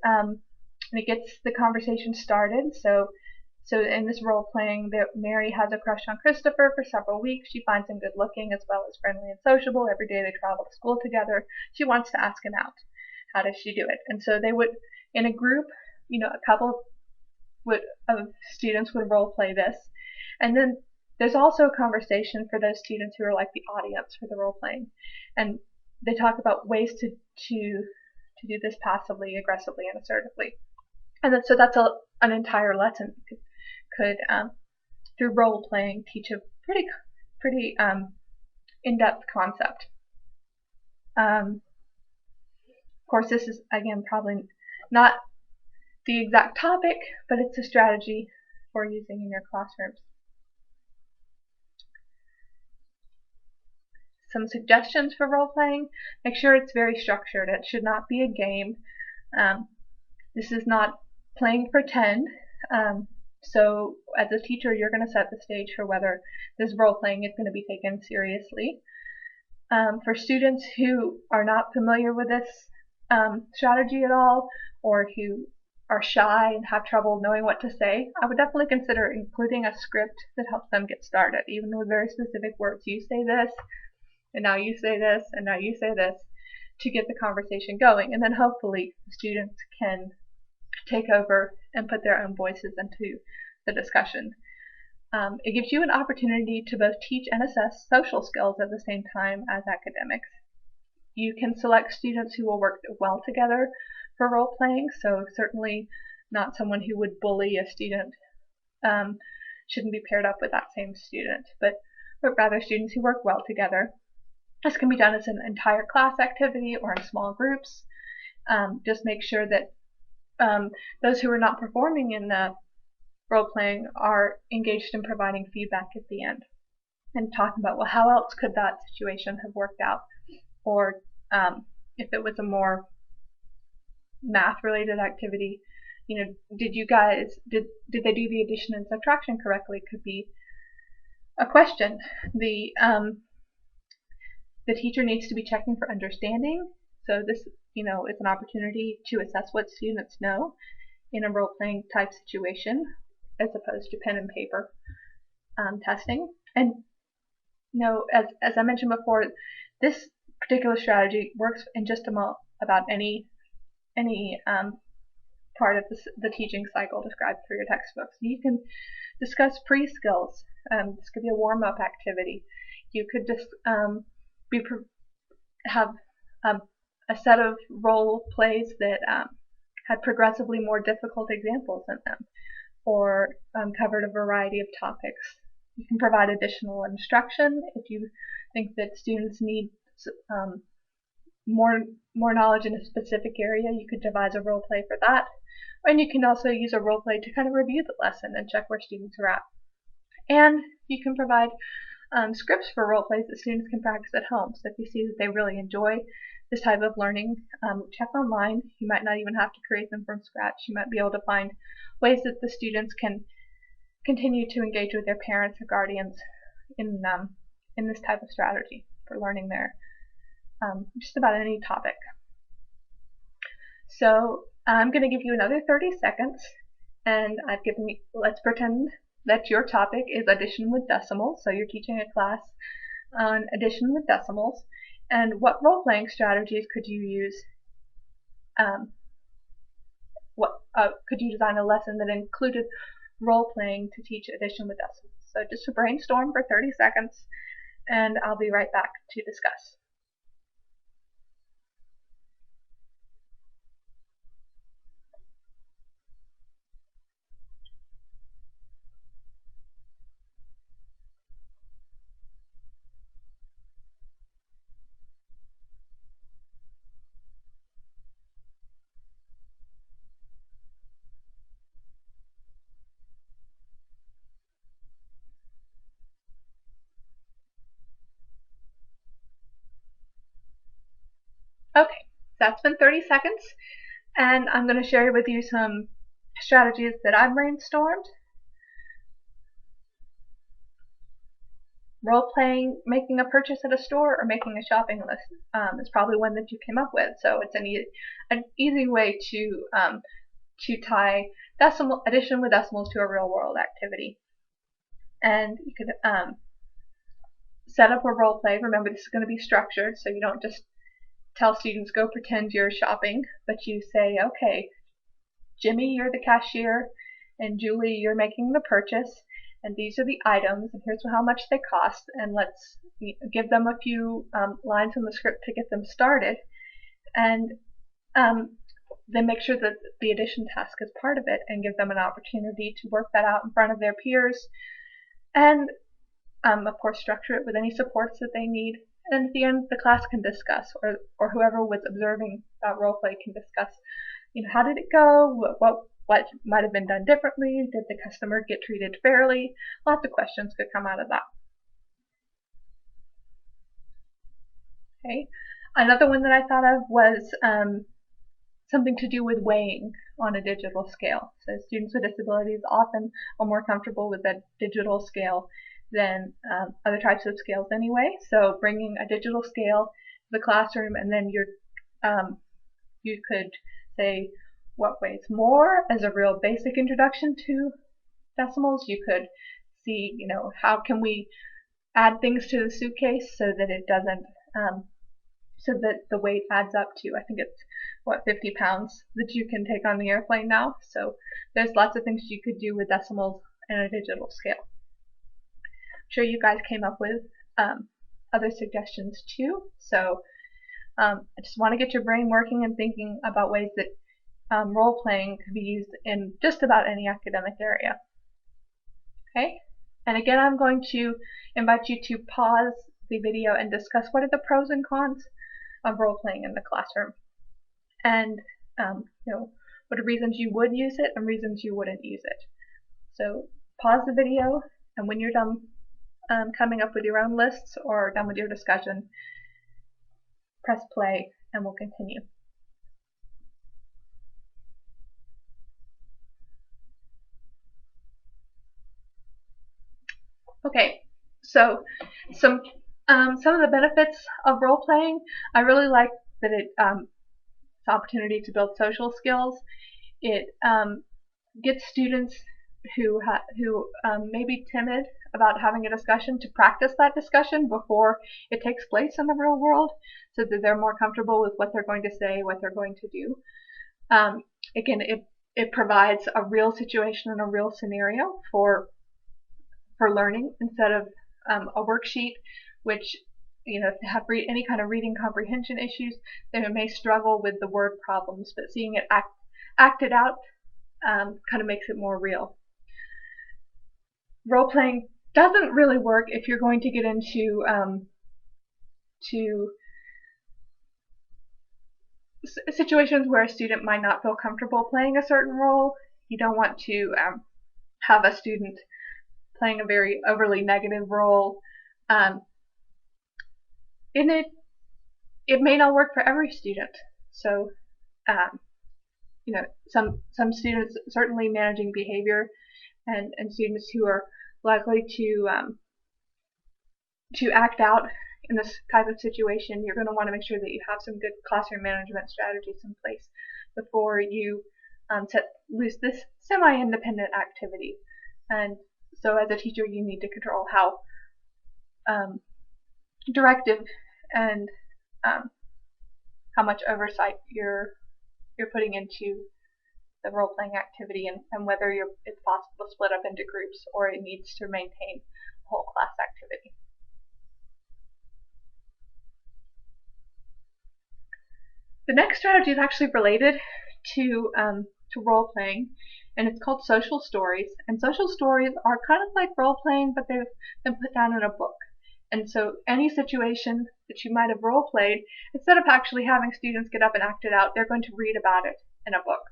the conversation started. So in this role playing, Mary has a crush on Christopher for several weeks. She finds him good looking as well as friendly and sociable. Every day they travel to school together. She wants to ask him out. How does she do it? And so they would, in a group, a couple of students would role play this. And then there's also a conversation for those students who are like the audience for the role playing. And they talk about ways to do this passively, aggressively, and assertively. And then, so that's an entire lesson. You could through role playing, teach a pretty in-depth concept. Of course, this is again probably not the exact topic, but it's a strategy for using in your classrooms. Some suggestions for role playing: make sure it's very structured. It should not be a game. This is not playing pretend. So as a teacher, you're going to set the stage for whether this role playing is going to be taken seriously. For students who are not familiar with this strategy at all, or who are shy and have trouble knowing what to say, I would definitely consider including a script that helps them get started, even with very specific words. You say this, and now you say this, and now you say this, to get the conversation going. And then hopefully students can take over and put their own voices into the discussion. It gives you an opportunity to both teach and assess social skills at the same time as academics. You can select students who will work well together for role playing, so certainly not someone who would bully a student shouldn't be paired up with that same student, but rather students who work well together. This can be done as an entire class activity or in small groups. Just make sure that those who are not performing in the role playing are engaged in providing feedback at the end and talking about, well, how else could that situation have worked out, or if it was a more math related activity, did you guys did they do the addition and subtraction correctly could be a question. The teacher needs to be checking for understanding, so this is an opportunity to assess what students know in a role-playing type situation as opposed to pen and paper testing. And as I mentioned before, this particular strategy works in just about any part of the teaching cycle described through your textbooks. You can discuss pre-skills. This could be a warm-up activity. You could just have a set of role plays that had progressively more difficult examples in them, or covered a variety of topics. You can provide additional instruction if you think that students need more knowledge in a specific area. You could devise a role play for that, and you can also use a role play to kind of review the lesson and check where students are at. And you can provide scripts for role plays that students can practice at home. So if you see that they really enjoy this type of learning, check online. You might not even have to create them from scratch. You might be able to find ways that the students can continue to engage with their parents or guardians in this type of strategy for learning their just about any topic. So I'm going to give you another 30 seconds, and let's pretend that your topic is addition with decimals, so you're teaching a class on addition with decimals, and what role-playing strategies could you use? Could you design a lesson that included role-playing to teach addition with decimals? So just to brainstorm for 30 seconds, and I'll be right back to discuss. Okay, that's been 30 seconds, and I'm going to share with you some strategies that I've brainstormed. Role-playing, making a purchase at a store, or making a shopping list is probably one that you came up with. So it's an easy way to tie addition with decimals to a real-world activity. And you could set up a role play. Remember, this is going to be structured, so you don't just tell students go pretend you're shopping, but you say, okay, Jimmy, you're the cashier, and Julie, you're making the purchase, and these are the items, and here's how much they cost, and let's give them a few lines in the script to get them started, and then make sure that the addition task is part of it, and give them an opportunity to work that out in front of their peers, and of course structure it with any supports that they need. And at the end, the class can discuss, or whoever was observing that role play can discuss, how did it go? What might have been done differently? Did the customer get treated fairly? Lots of questions could come out of that. Okay. Another one that I thought of was something to do with weighing on a digital scale. So students with disabilities often are more comfortable with a digital scale than other types of scales anyway. So bringing a digital scale to the classroom, and then you could say what weighs more as a real basic introduction to decimals. You could see, how can we add things to the suitcase so that it doesn't so that the weight adds up to, I think it's, 50 pounds that you can take on the airplane now. So there's lots of things you could do with decimals and a digital scale. I'm sure you guys came up with other suggestions too. So I just want to get your brain working and thinking about ways that role playing could be used in just about any academic area. Okay, and again, I'm going to invite you to pause the video and discuss what are the pros and cons of role playing in the classroom, and what are reasons you would use it and reasons you wouldn't use it. So pause the video, and when you're done coming up with your own lists or done with your discussion, press play and we'll continue. Okay, so some of the benefits of role playing. I really like that it's an opportunity to build social skills. It gets students who may be timid about having a discussion to practice that discussion before it takes place in the real world, so that they're more comfortable with what they're going to say, what they're going to do. Again, it provides a real situation and a real scenario for learning instead of a worksheet, which, if they have any kind of reading comprehension issues, they may struggle with the word problems, but seeing it acted out kind of makes it more real. Role playing doesn't really work if you're going to get into situations where a student might not feel comfortable playing a certain role. You don't want to have a student playing a very overly negative role. And it may not work for every student. So, some students, certainly managing behavior, and students who are likely to act out in this type of situation, you're going to want to make sure that you have some good classroom management strategies in place before you set loose this semi-independent activity. And so as a teacher, you need to control how directive and how much oversight you're putting into the role-playing activity, and whether it's possible to split up into groups or it needs to maintain a whole class activity. The next strategy is actually related to role-playing, and it's called social stories. And social stories are kind of like role-playing, but they've been put down in a book. And so any situation that you might have role-played, instead of actually having students get up and act it out, they're going to read about it in a book.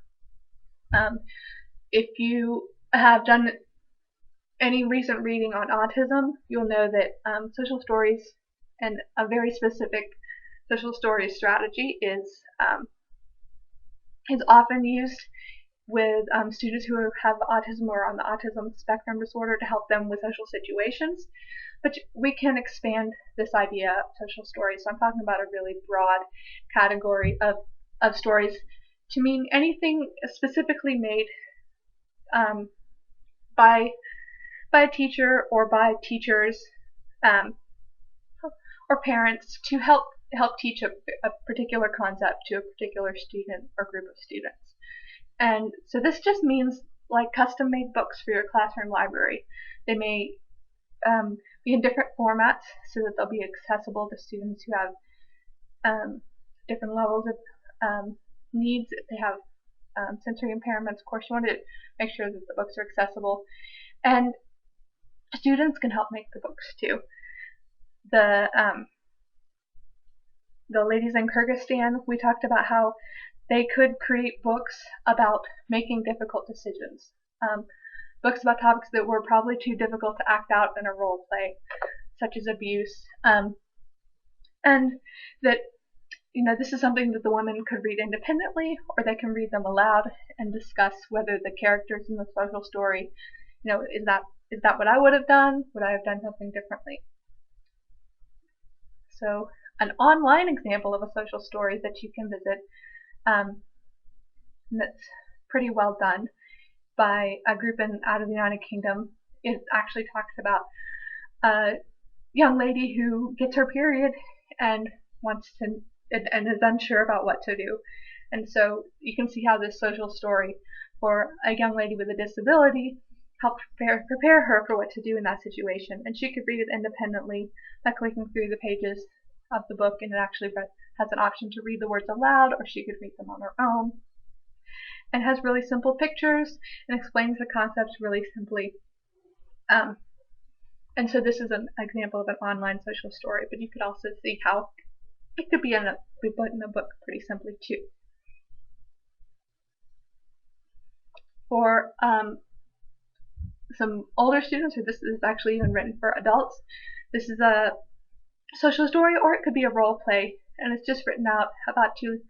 If you have done any recent reading on autism, you'll know that social stories, and a very specific social stories strategy, is often used with students who have autism or on the autism spectrum disorder to help them with social situations. But we can expand this idea of social stories. So I'm talking about a really broad category of stories to mean anything specifically made by a teacher or by teachers or parents to help teach a particular concept to a particular student or group of students. And so this just means like custom-made books for your classroom library. They may be in different formats so that they'll be accessible to students who have different levels of needs. If they have sensory impairments, of course, you want to make sure that the books are accessible. And students can help make the books too. The ladies in Kyrgyzstan, we talked about how they could create books about making difficult decisions. Books about topics that were probably too difficult to act out in a role play, such as abuse. And that, this is something that the women could read independently, or they can read them aloud and discuss whether the characters in the social story, is that what I would have done? Would I have done something differently? So an online example of a social story that you can visit that's pretty well done by a group out of the United Kingdom. It actually talks about a young lady who gets her period and and is unsure about what to do. And so you can see how this social story for a young lady with a disability helped prepare her for what to do in that situation. And she could read it independently by clicking through the pages of the book, and it actually has an option to read the words aloud, or she could read them on her own. And has really simple pictures and explains the concepts really simply. And so this is an example of an online social story, but you could also see how it could be put in a book pretty simply too. For some older students, or this is actually even written for adults, this is a social story, or it could be a role play, and it's just written out about two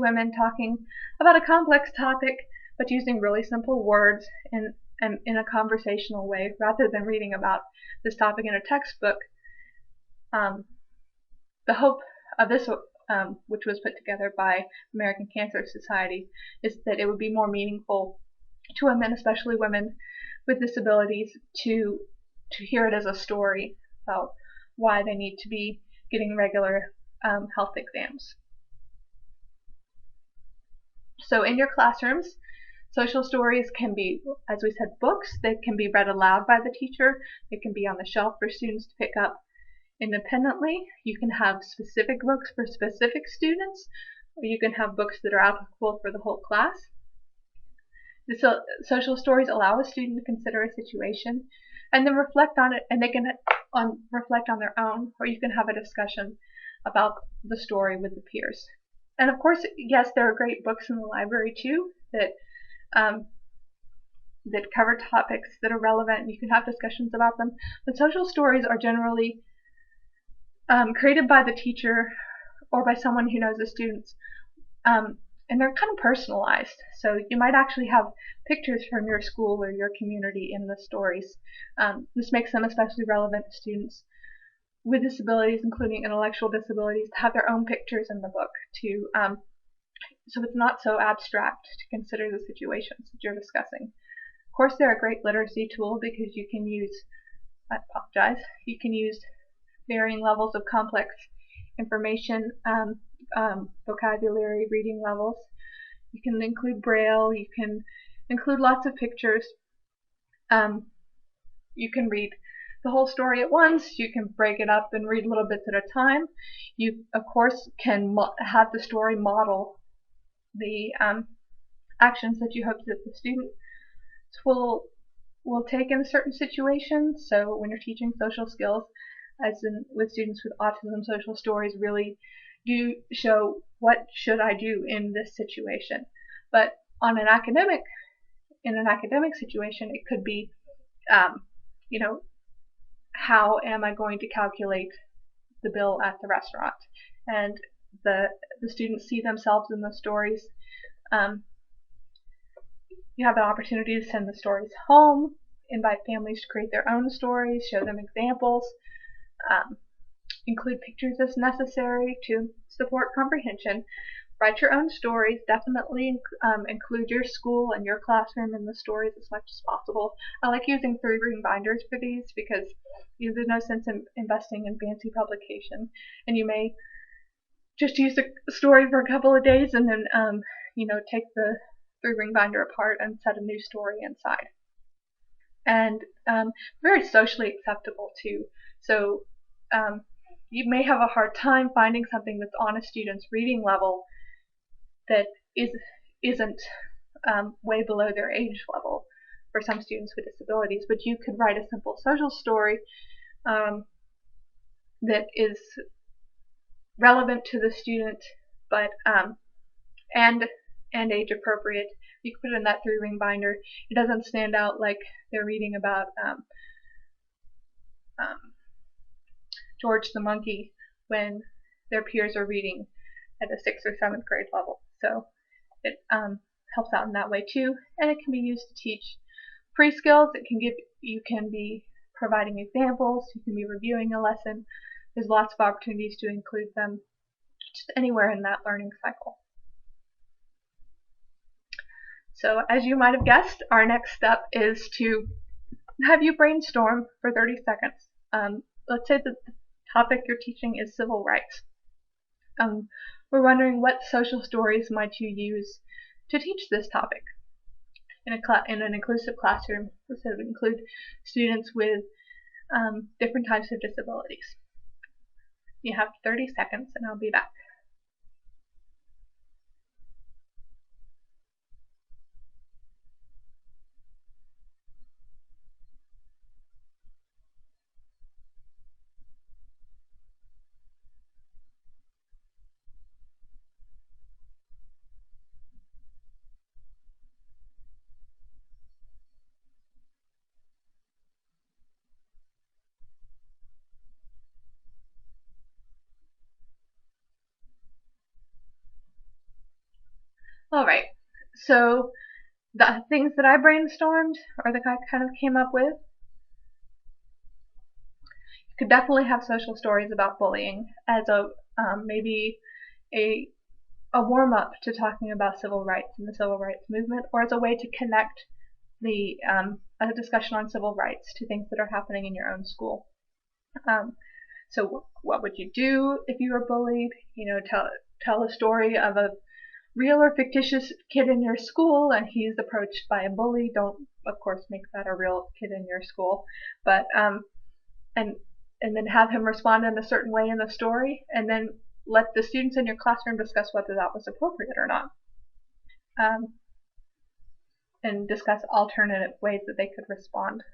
women talking about a complex topic, but using really simple words in a conversational way, rather than reading about this topic in a textbook. The hope of this, which was put together by American Cancer Society, is that it would be more meaningful to women, especially women with disabilities, to hear it as a story about why they need to be getting regular health exams. So in your classrooms, social stories can be, as we said, books. They can be read aloud by the teacher. They can be on the shelf for students to pick up independently. You can have specific books for specific students, or you can have books that are applicable for the whole class. The social stories allow a student to consider a situation and then reflect on it, and they can reflect on their own, or you can have a discussion about the story with the peers. And of course, yes, there are great books in the library too that cover topics that are relevant, and you can have discussions about them. But social stories are generally created by the teacher or by someone who knows the students, and they're kind of personalized. So you might actually have pictures from your school or your community in the stories. This makes them especially relevant to students with disabilities, including intellectual disabilities, to have their own pictures in the book, so it's not so abstract to consider the situations that you're discussing. Of course, they're a great literacy tool because you can use, you can use varying levels of complex information, vocabulary, reading levels. You can include Braille, you can include lots of pictures. You can read the whole story at once. You can break it up and read little bits at a time. You, of course, can have the story model the actions that you hope that the students will take in certain situations. So when you're teaching social skills, as in with students with autism, social stories really do show what should I do in this situation. But in an academic situation, it could be, how am I going to calculate the bill at the restaurant? And the students see themselves in the stories. You have an opportunity to send the stories home, invite families to create their own stories, show them examples, include pictures as necessary to support comprehension. Write your own stories. Definitely include your school and your classroom in the stories as much as possible. I like using 3-ring binders for these because there's no sense in investing in fancy publication, and you may just use the story for a couple of days and then take the 3-ring binder apart and set a new story inside. And very socially acceptable too. So you may have a hard time finding something that's on a student's reading level that isn't way below their age level for some students with disabilities, but you could write a simple social story that is relevant to the student, but and age appropriate. You can put it in that 3-ring binder. It doesn't stand out like they're reading about George the monkey when their peers are reading at a 6th or 7th grade level. So it helps out in that way too, and it can be used to teach pre-skills. You can be providing examples, you can be reviewing a lesson. There's lots of opportunities to include them just anywhere in that learning cycle. So as you might have guessed, our next step is to have you brainstorm for 30 seconds. Let's say that the topic you're teaching is civil rights. we're wondering what social stories might you use to teach this topic in an inclusive classroom. This would include students with different types of disabilities. You have 30 seconds and I'll be back. Alright, so the things that I brainstormed, or that I kind of came up with, you could definitely have social stories about bullying as a maybe a warm-up to talking about civil rights and the civil rights movement, or as a way to connect the a discussion on civil rights to things that are happening in your own school. So what would you do if you were bullied? Tell a story of a real or fictitious kid in your school and he's approached by a bully. Don't, of course, make that a real kid in your school, but and then have him respond in a certain way in the story, and then let the students in your classroom discuss whether that was appropriate or not, and discuss alternative ways that they could respond.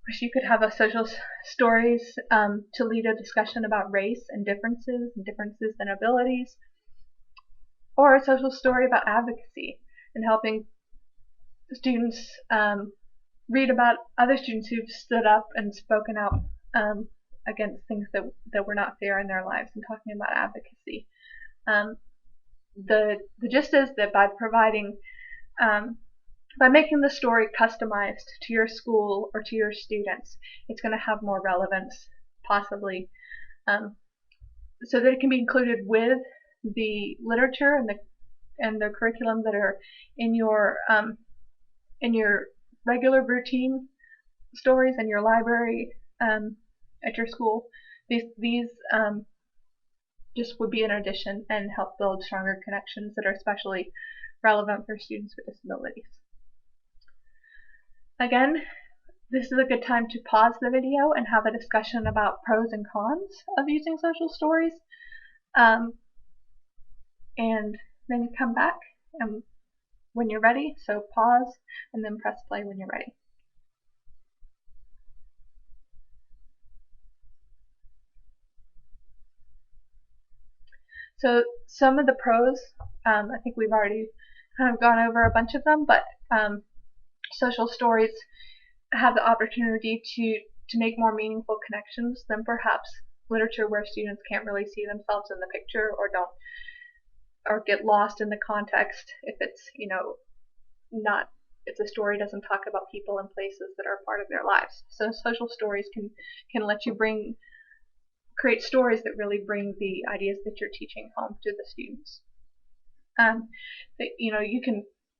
Wish you could have a social stories to lead a discussion about race and differences in abilities, or a social story about advocacy and helping students read about other students who've stood up and spoken out against things that were not fair in their lives, and talking about advocacy. The gist is that by making the story customized to your school or to your students, it's going to have more relevance, possibly, so that it can be included with the literature and the curriculum that are in your regular routine stories in your library at your school. These just would be an addition and help build stronger connections that are especially relevant for students with disabilities. Again, this is a good time to pause the video and have a discussion about pros and cons of using social stories, and then come back when you're ready. So pause and then press play when you're ready. So some of the pros, I think we've already kind of gone over a bunch of them, but social stories have the opportunity to make more meaningful connections than perhaps literature, where students can't really see themselves in the picture or get lost in the context if it's if the story doesn't talk about people and places that are part of their lives. So social stories can let you create stories that really bring the ideas that you're teaching home to the students.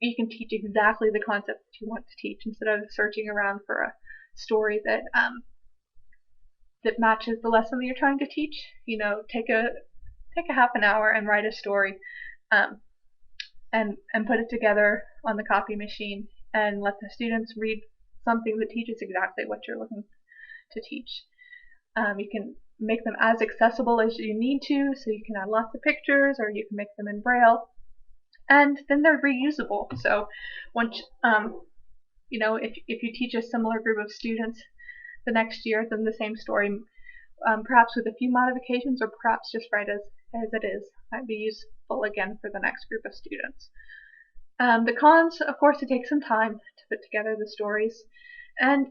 You can teach exactly the concept that you want to teach, instead of searching around for a story that matches the lesson that you're trying to teach. Take a half an hour and write a story, and put it together on the copy machine, and let the students read something that teaches exactly what you're looking to teach. You can make them as accessible as you need to, so you can add lots of pictures, or you can make them in Braille, and then they're reusable. So once if you teach a similar group of students the next year, then the same story, perhaps with a few modifications, or perhaps just right as it is, might be useful again for the next group of students. The cons, of course, it takes some time to put together the stories, and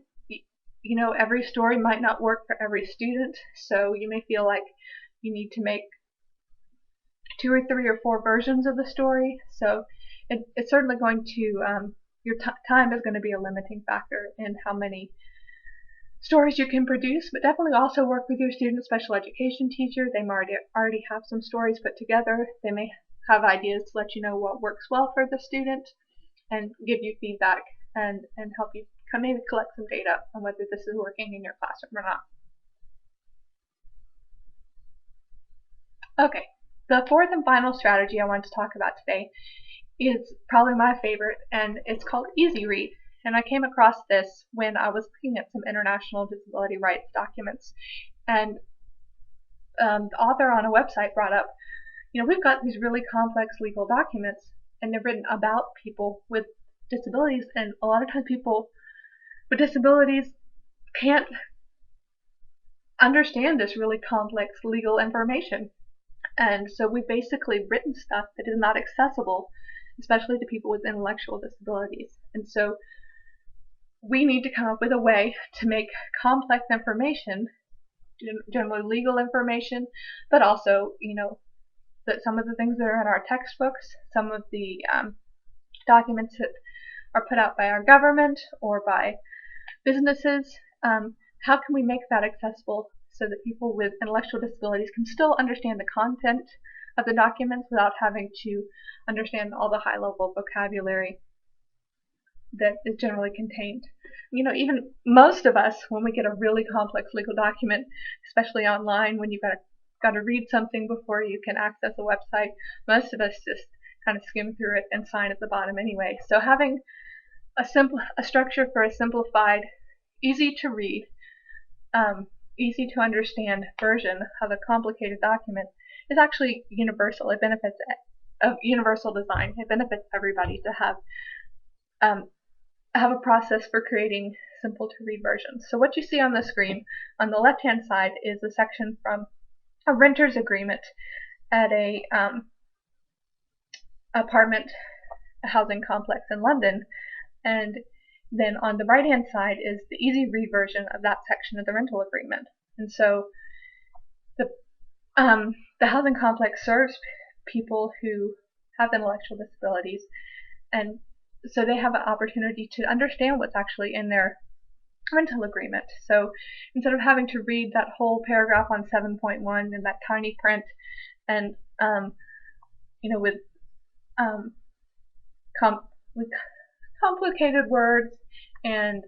every story might not work for every student, so you may feel like you need to make 2 or 3 or 4 versions of the story. So it's certainly going to, your time is going to be a limiting factor in how many stories you can produce, but definitely also work with your student special education teacher. They might already have some stories put together. They may have ideas to let you know what works well for the student, and give you feedback and help you maybe collect some data on whether this is working in your classroom or not. Okay, the fourth and final strategy I want to talk about today is probably my favorite, and it's called Easy Read. And I came across this when I was looking at some international disability rights documents. And the author on a website brought up, we've got these really complex legal documents, and they're written about people with disabilities, and a lot of times people with disabilities can't understand this really complex legal information. And so we've basically written stuff that is not accessible, especially to people with intellectual disabilities. And so we need to come up with a way to make complex information, generally legal information, but also, that some of the things that are in our textbooks, some of the documents that are put out by our government or by businesses, how can we make that accessible so that people with intellectual disabilities can still understand the content of the documents without having to understand all the high-level vocabulary that is generally contained. Even most of us, when we get a really complex legal document, especially online, when you've got to read something before you can access a website, most of us just kind of skim through it and sign at the bottom anyway. So having a structure for a simplified, easy to read, easy to understand version of a complicated document is actually universal. It benefits of universal design. It benefits everybody to have a process for creating simple to read versions. So what you see on the screen on the left hand side is a section from a renter's agreement at a apartment housing complex in London, and then on the right hand side is the easy read version of that section of the rental agreement. And so the housing complex serves people who have intellectual disabilities, and so they have an opportunity to understand what's actually in their rental agreement. So instead of having to read that whole paragraph on 7.1 in that tiny print, and with complicated words and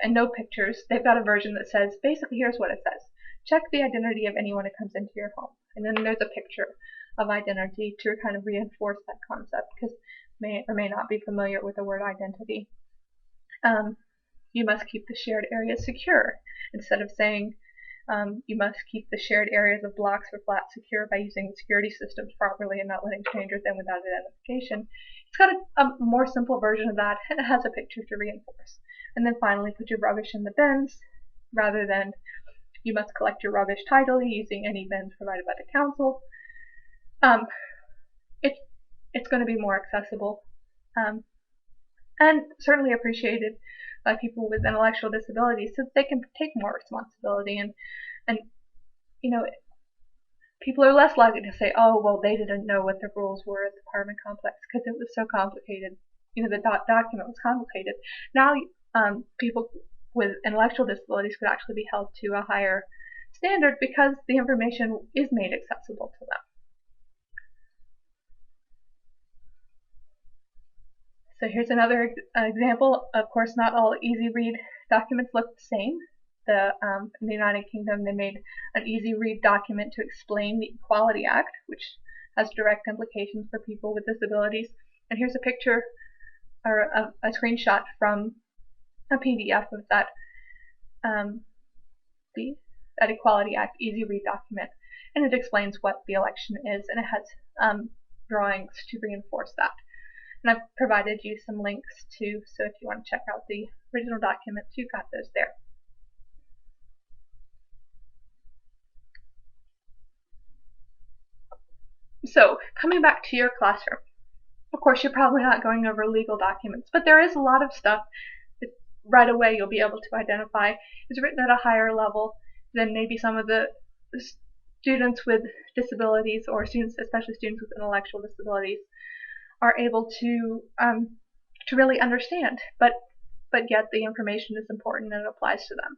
no pictures, they've got a version that says, basically, here's what it says: check the identity of anyone who comes into your home. And then there's a picture of identity to kind of reinforce that concept, because may or may not be familiar with the word identity. You must keep the shared areas secure. Instead of saying you must keep the shared areas of blocks or flats secure by using security systems properly and not letting strangers in without identification, it's got a more simple version of that, and it has a picture to reinforce. And then finally, put your rubbish in the bins, rather than you must collect your rubbish tidily using any bins provided by the council. It's going to be more accessible, and certainly appreciated by people with intellectual disabilities, so that they can take more responsibility, and people are less likely to say, oh, well, they didn't know what the rules were at the apartment complex because it was so complicated. The document was complicated. Now people with intellectual disabilities could actually be held to a higher standard because the information is made accessible to them. So here's another example. Of course, not all easy read documents look the same. In the United Kingdom, they made an easy read document to explain the Equality Act, which has direct implications for people with disabilities. And here's a picture or a screenshot from a PDF of that that Equality Act easy read document, and it explains what the election is, and it has drawings to reinforce that. And I've provided you some links too, so if you want to check out the original documents, you've got those there. So, coming back to your classroom, of course you're probably not going over legal documents, but there is a lot of stuff that right away you'll be able to identify is written at a higher level than maybe some of the students with disabilities, or students, especially students with intellectual disabilities, are able to really understand, but yet the information is important and it applies to them.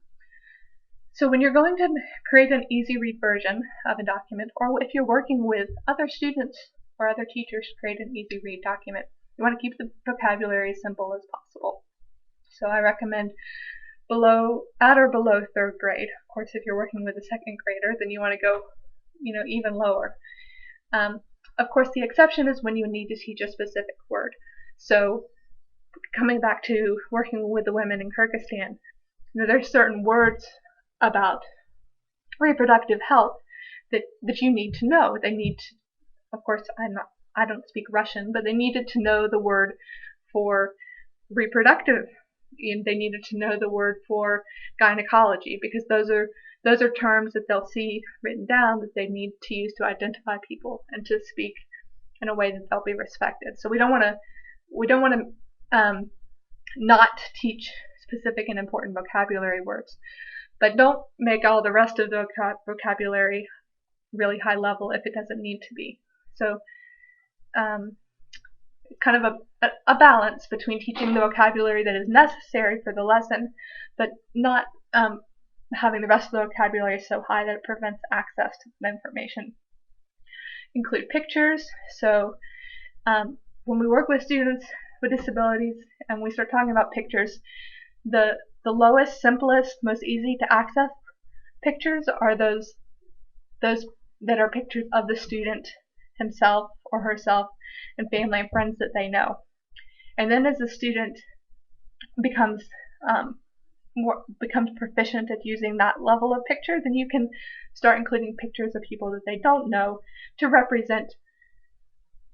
So when you're going to create an easy read version of a document, or if you're working with other students or other teachers to create an easy read document, you want to keep the vocabulary as simple as possible. So I recommend at or below 3rd grade. Of course, if you're working with a 2nd grader, then you want to go even lower. Of course, the exception is when you need to teach a specific word. So coming back to working with the women in Kyrgyzstan, there's certain words about reproductive health that you need to know. They need to, of course, I don't speak Russian, but they needed to know the word for reproductive, and they needed to know the word for gynecology, because those are terms that they'll see written down that they need to use to identify people and to speak in a way that they'll be respected. So we don't want to not teach specific and important vocabulary words, but don't make all the rest of the vocabulary really high level if it doesn't need to be. So kind of a balance between teaching the vocabulary that is necessary for the lesson, but not having the rest of the vocabulary so high that it prevents access to the information. Include pictures. So when we work with students with disabilities and we start talking about pictures, the lowest, simplest, most easy to access pictures are those that are pictures of the student himself or herself and family and friends that they know. And then as the student becomes proficient at using that level of picture, then you can start including pictures of people that they don't know to represent,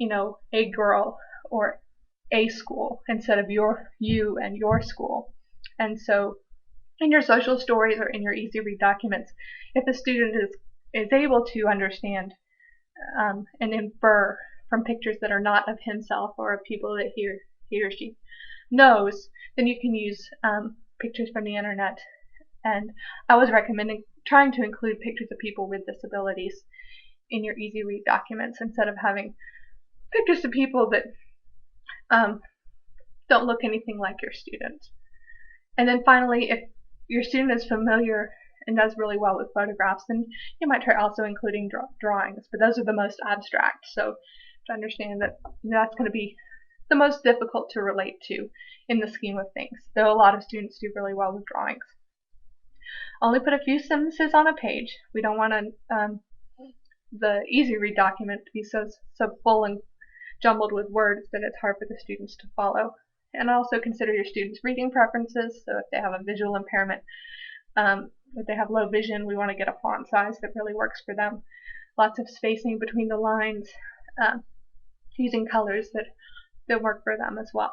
a girl or a school instead of you and your school. And so in your social stories or in your easy read documents, if the student is able to understand and infer from pictures that are not of himself or of people that he or she knows, then you can use pictures from the internet. And I was recommending trying to include pictures of people with disabilities in your easy read documents instead of having pictures of people that don't look anything like your student. And then finally, if your student is familiar and does really well with photographs, then you might try also including drawings, but those are the most abstract. So to understand that that's going to be the most difficult to relate to in the scheme of things, though a lot of students do really well with drawings. Only put a few sentences on a page. We don't want the easy read document to be so full and jumbled with words that it's hard for the students to follow. And also consider your students' reading preferences. So if they have a visual impairment, if they have low vision, we want to get a font size that really works for them. Lots of spacing between the lines, using colors that work for them as well.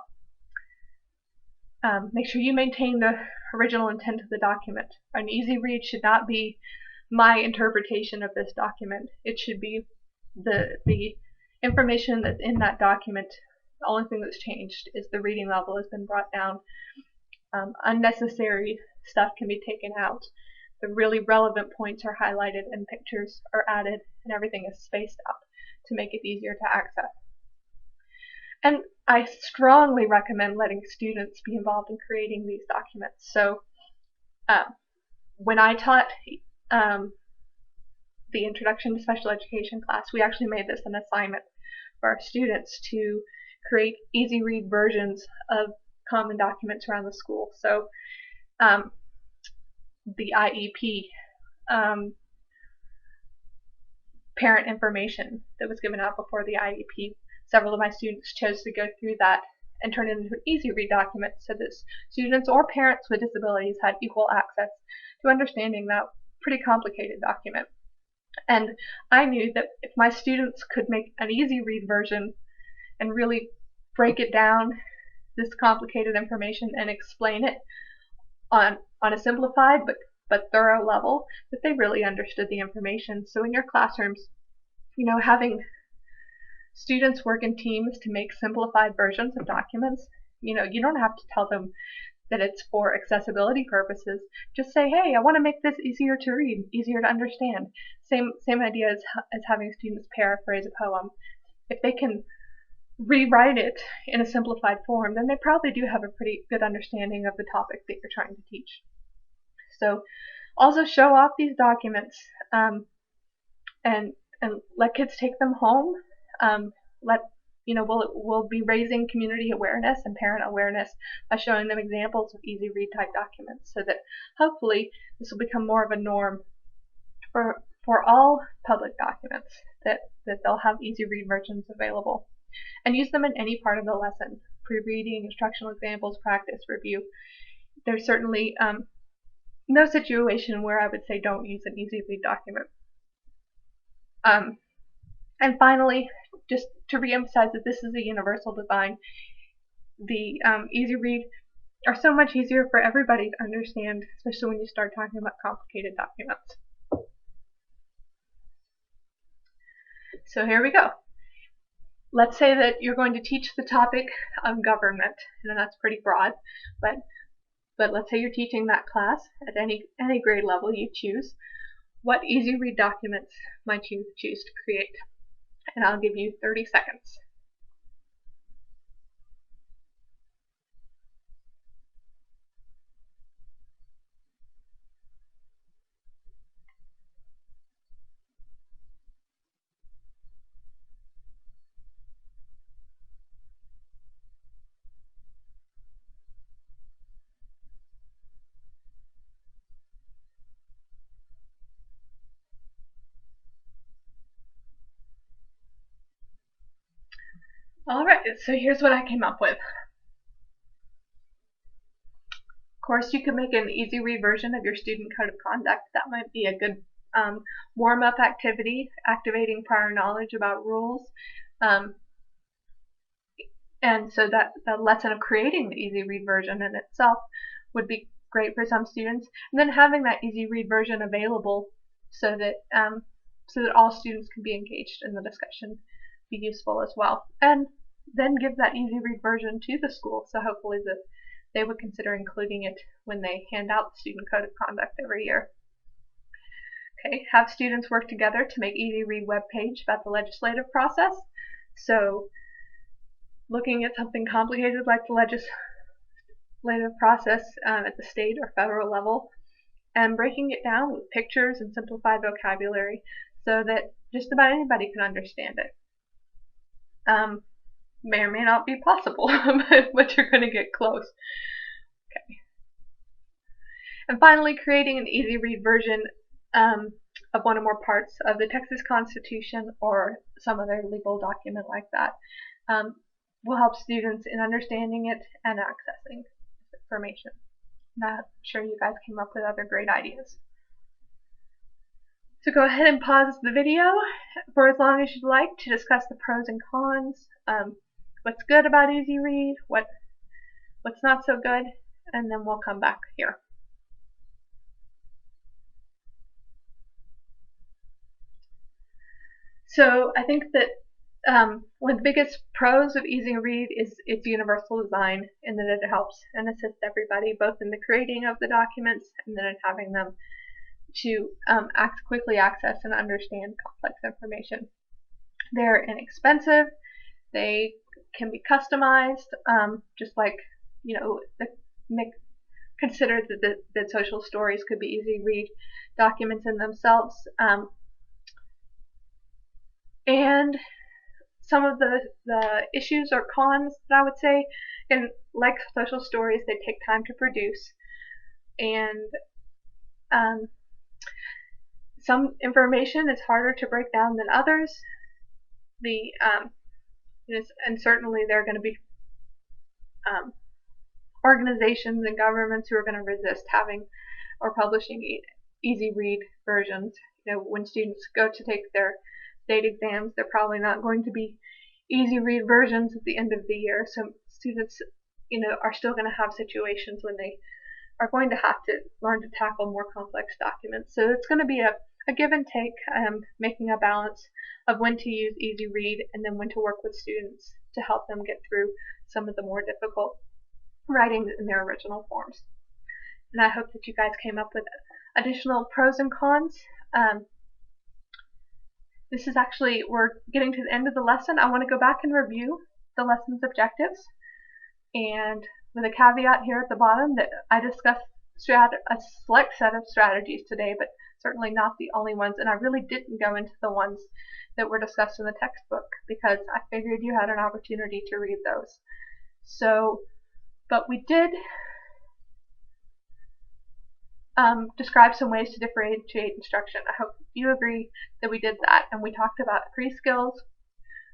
Make sure you maintain the original intent of the document. An easy read should not be my interpretation of this document. It should be the information that's in that document. The only thing that's changed is the reading level has been brought down. Unnecessary stuff can be taken out. The really relevant points are highlighted and pictures are added, and everything is spaced out to make it easier to access. And I strongly recommend letting students be involved in creating these documents. So when I taught the Introduction to Special Education class, we actually made this an assignment for our students to create easy read versions of common documents around the school. So the IEP, parent information that was given out before the IEP, several of my students chose to go through that and turn it into an easy read document so that students or parents with disabilities had equal access to understanding that pretty complicated document. And I knew that if my students could make an easy read version and really break it down, this complicated information, and explain it on a simplified but thorough level, that they really understood the information. So in your classrooms, having students work in teams to make simplified versions of documents, you don't have to tell them that it's for accessibility purposes. Just say, hey, I want to make this easier to read, easier to understand. Same idea as having students paraphrase a poem. If they can rewrite it in a simplified form, then they probably do have a pretty good understanding of the topic that you're trying to teach. So also show off these documents and let kids take them home. We'll be raising community awareness and parent awareness by showing them examples of easy read type documents, so that hopefully this will become more of a norm for for all public documents, that they'll have easy read versions available. And use them in any part of the lesson: pre-reading, instructional examples, practice, review. There's certainly no situation where I would say don't use an easy read document. And finally, just to reemphasize that this is a universal design, the easy read are so much easier for everybody to understand, especially when you start talking about complicated documents. So here we go. Let's say that you're going to teach the topic of government, and that's pretty broad, but let's say you're teaching that class at any grade level you choose. What easy read documents might you choose to create? And I'll give you 30 seconds. Alright, so here's what I came up with. Of course, you could make an easy read version of your student code of conduct. That might be a good warm-up activity, activating prior knowledge about rules. And so that the lesson of creating the easy read version in itself would be great for some students. And then having that easy read version available so that all students can be engaged in the discussion be useful as well. And then give that easy read version to the school, so hopefully that they would consider including it when they hand out the student code of conduct every year. Okay, have students work together to make easy read web page about the legislative process. So looking at something complicated like the legislative process at the state or federal level, and breaking it down with pictures and simplified vocabulary so that just about anybody can understand it. May or may not be possible, but you're going to get close. Okay. And finally, creating an easy read version of one or more parts of the Texas Constitution or some other legal document like that will help students in understanding it and accessing this information. And I'm sure you guys came up with other great ideas. So go ahead and pause the video for as long as you'd like to discuss the pros and cons, what's good about easy read, what's not so good, and then we'll come back here. So I think that one of the biggest pros of easy read is its universal design, in that it helps and assists everybody both in the creating of the documents and then in having them to quickly access and understand complex information. They're inexpensive. They can be customized, just like, you know, consider that social stories could be easy read documents in themselves. And some of the issues or cons that I would say, and like social stories, they take time to produce, and some information is harder to break down than others. And certainly there are going to be organizations and governments who are going to resist having or publishing easy read versions. You know, when students go to take their state exams, they're probably not going to be easy read versions at the end of the year. So students, you know, are still going to have situations when they are going to have to learn to tackle more complex documents. So it's going to be a give and take, making a balance of when to use easy read and then when to work with students to help them get through some of the more difficult writings in their original forms. And I hope that you guys came up with additional pros and cons. This is actually, we're getting to the end of the lesson. I want to go back and review the lesson's objectives, and with a caveat here at the bottom that I discussed a select set of strategies today, but certainly not the only ones, and I really didn't go into the ones that were discussed in the textbook because I figured you had an opportunity to read those. So, but we did describe some ways to differentiate instruction. I hope you agree that we did that, and we talked about pre-skills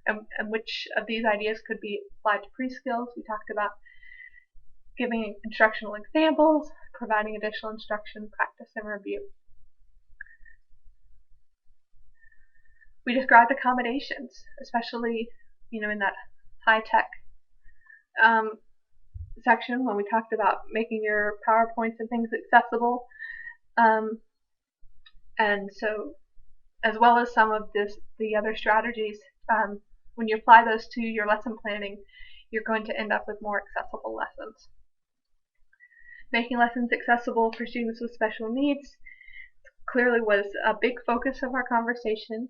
and which of these ideas could be applied to pre-skills. We talked about giving instructional examples, providing additional instruction, practice, and review. We described accommodations, especially in that high-tech section when we talked about making your PowerPoints and things accessible. And so, as well as some of the other strategies, when you apply those to your lesson planning, you're going to end up with more accessible lessons. Making lessons accessible for students with special needs clearly was a big focus of our conversation.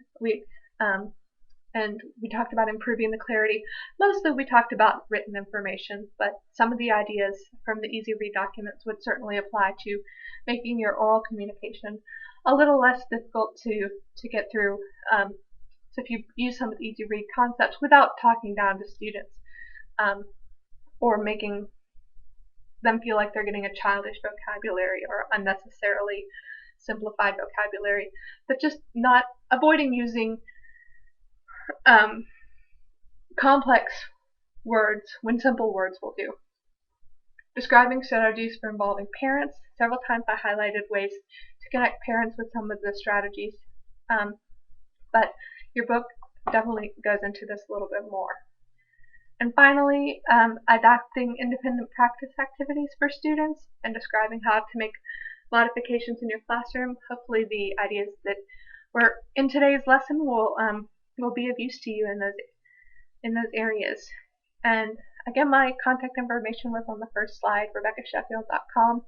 And we talked about improving the clarity. Mostly we talked about written information, but some of the ideas from the Easy Read documents would certainly apply to making your oral communication a little less difficult to get through. So if you use some of the Easy Read concepts without talking down to students, or making them feel like they're getting a childish vocabulary or unnecessarily simplified vocabulary, but just not avoiding using complex words when simple words will do. Describing strategies for involving parents. Several times I highlighted ways to connect parents with some of the strategies, but your book definitely goes into this a little bit more. And finally, adapting independent practice activities for students and describing how to make modifications in your classroom. Hopefully the ideas that were in today's lesson will be of use to you in those areas. And again, my contact information was on the first slide, RebeccaSheffield.com.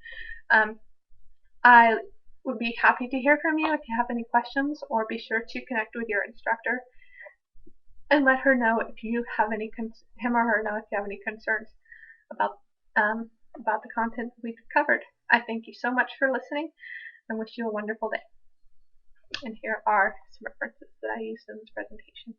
I would be happy to hear from you if you have any questions, or be sure to connect with your instructor and let her know if you have any him or her know if you have any concerns about the content we've covered. I thank you so much for listening and wish you a wonderful day. And here are some references that I used in this presentation.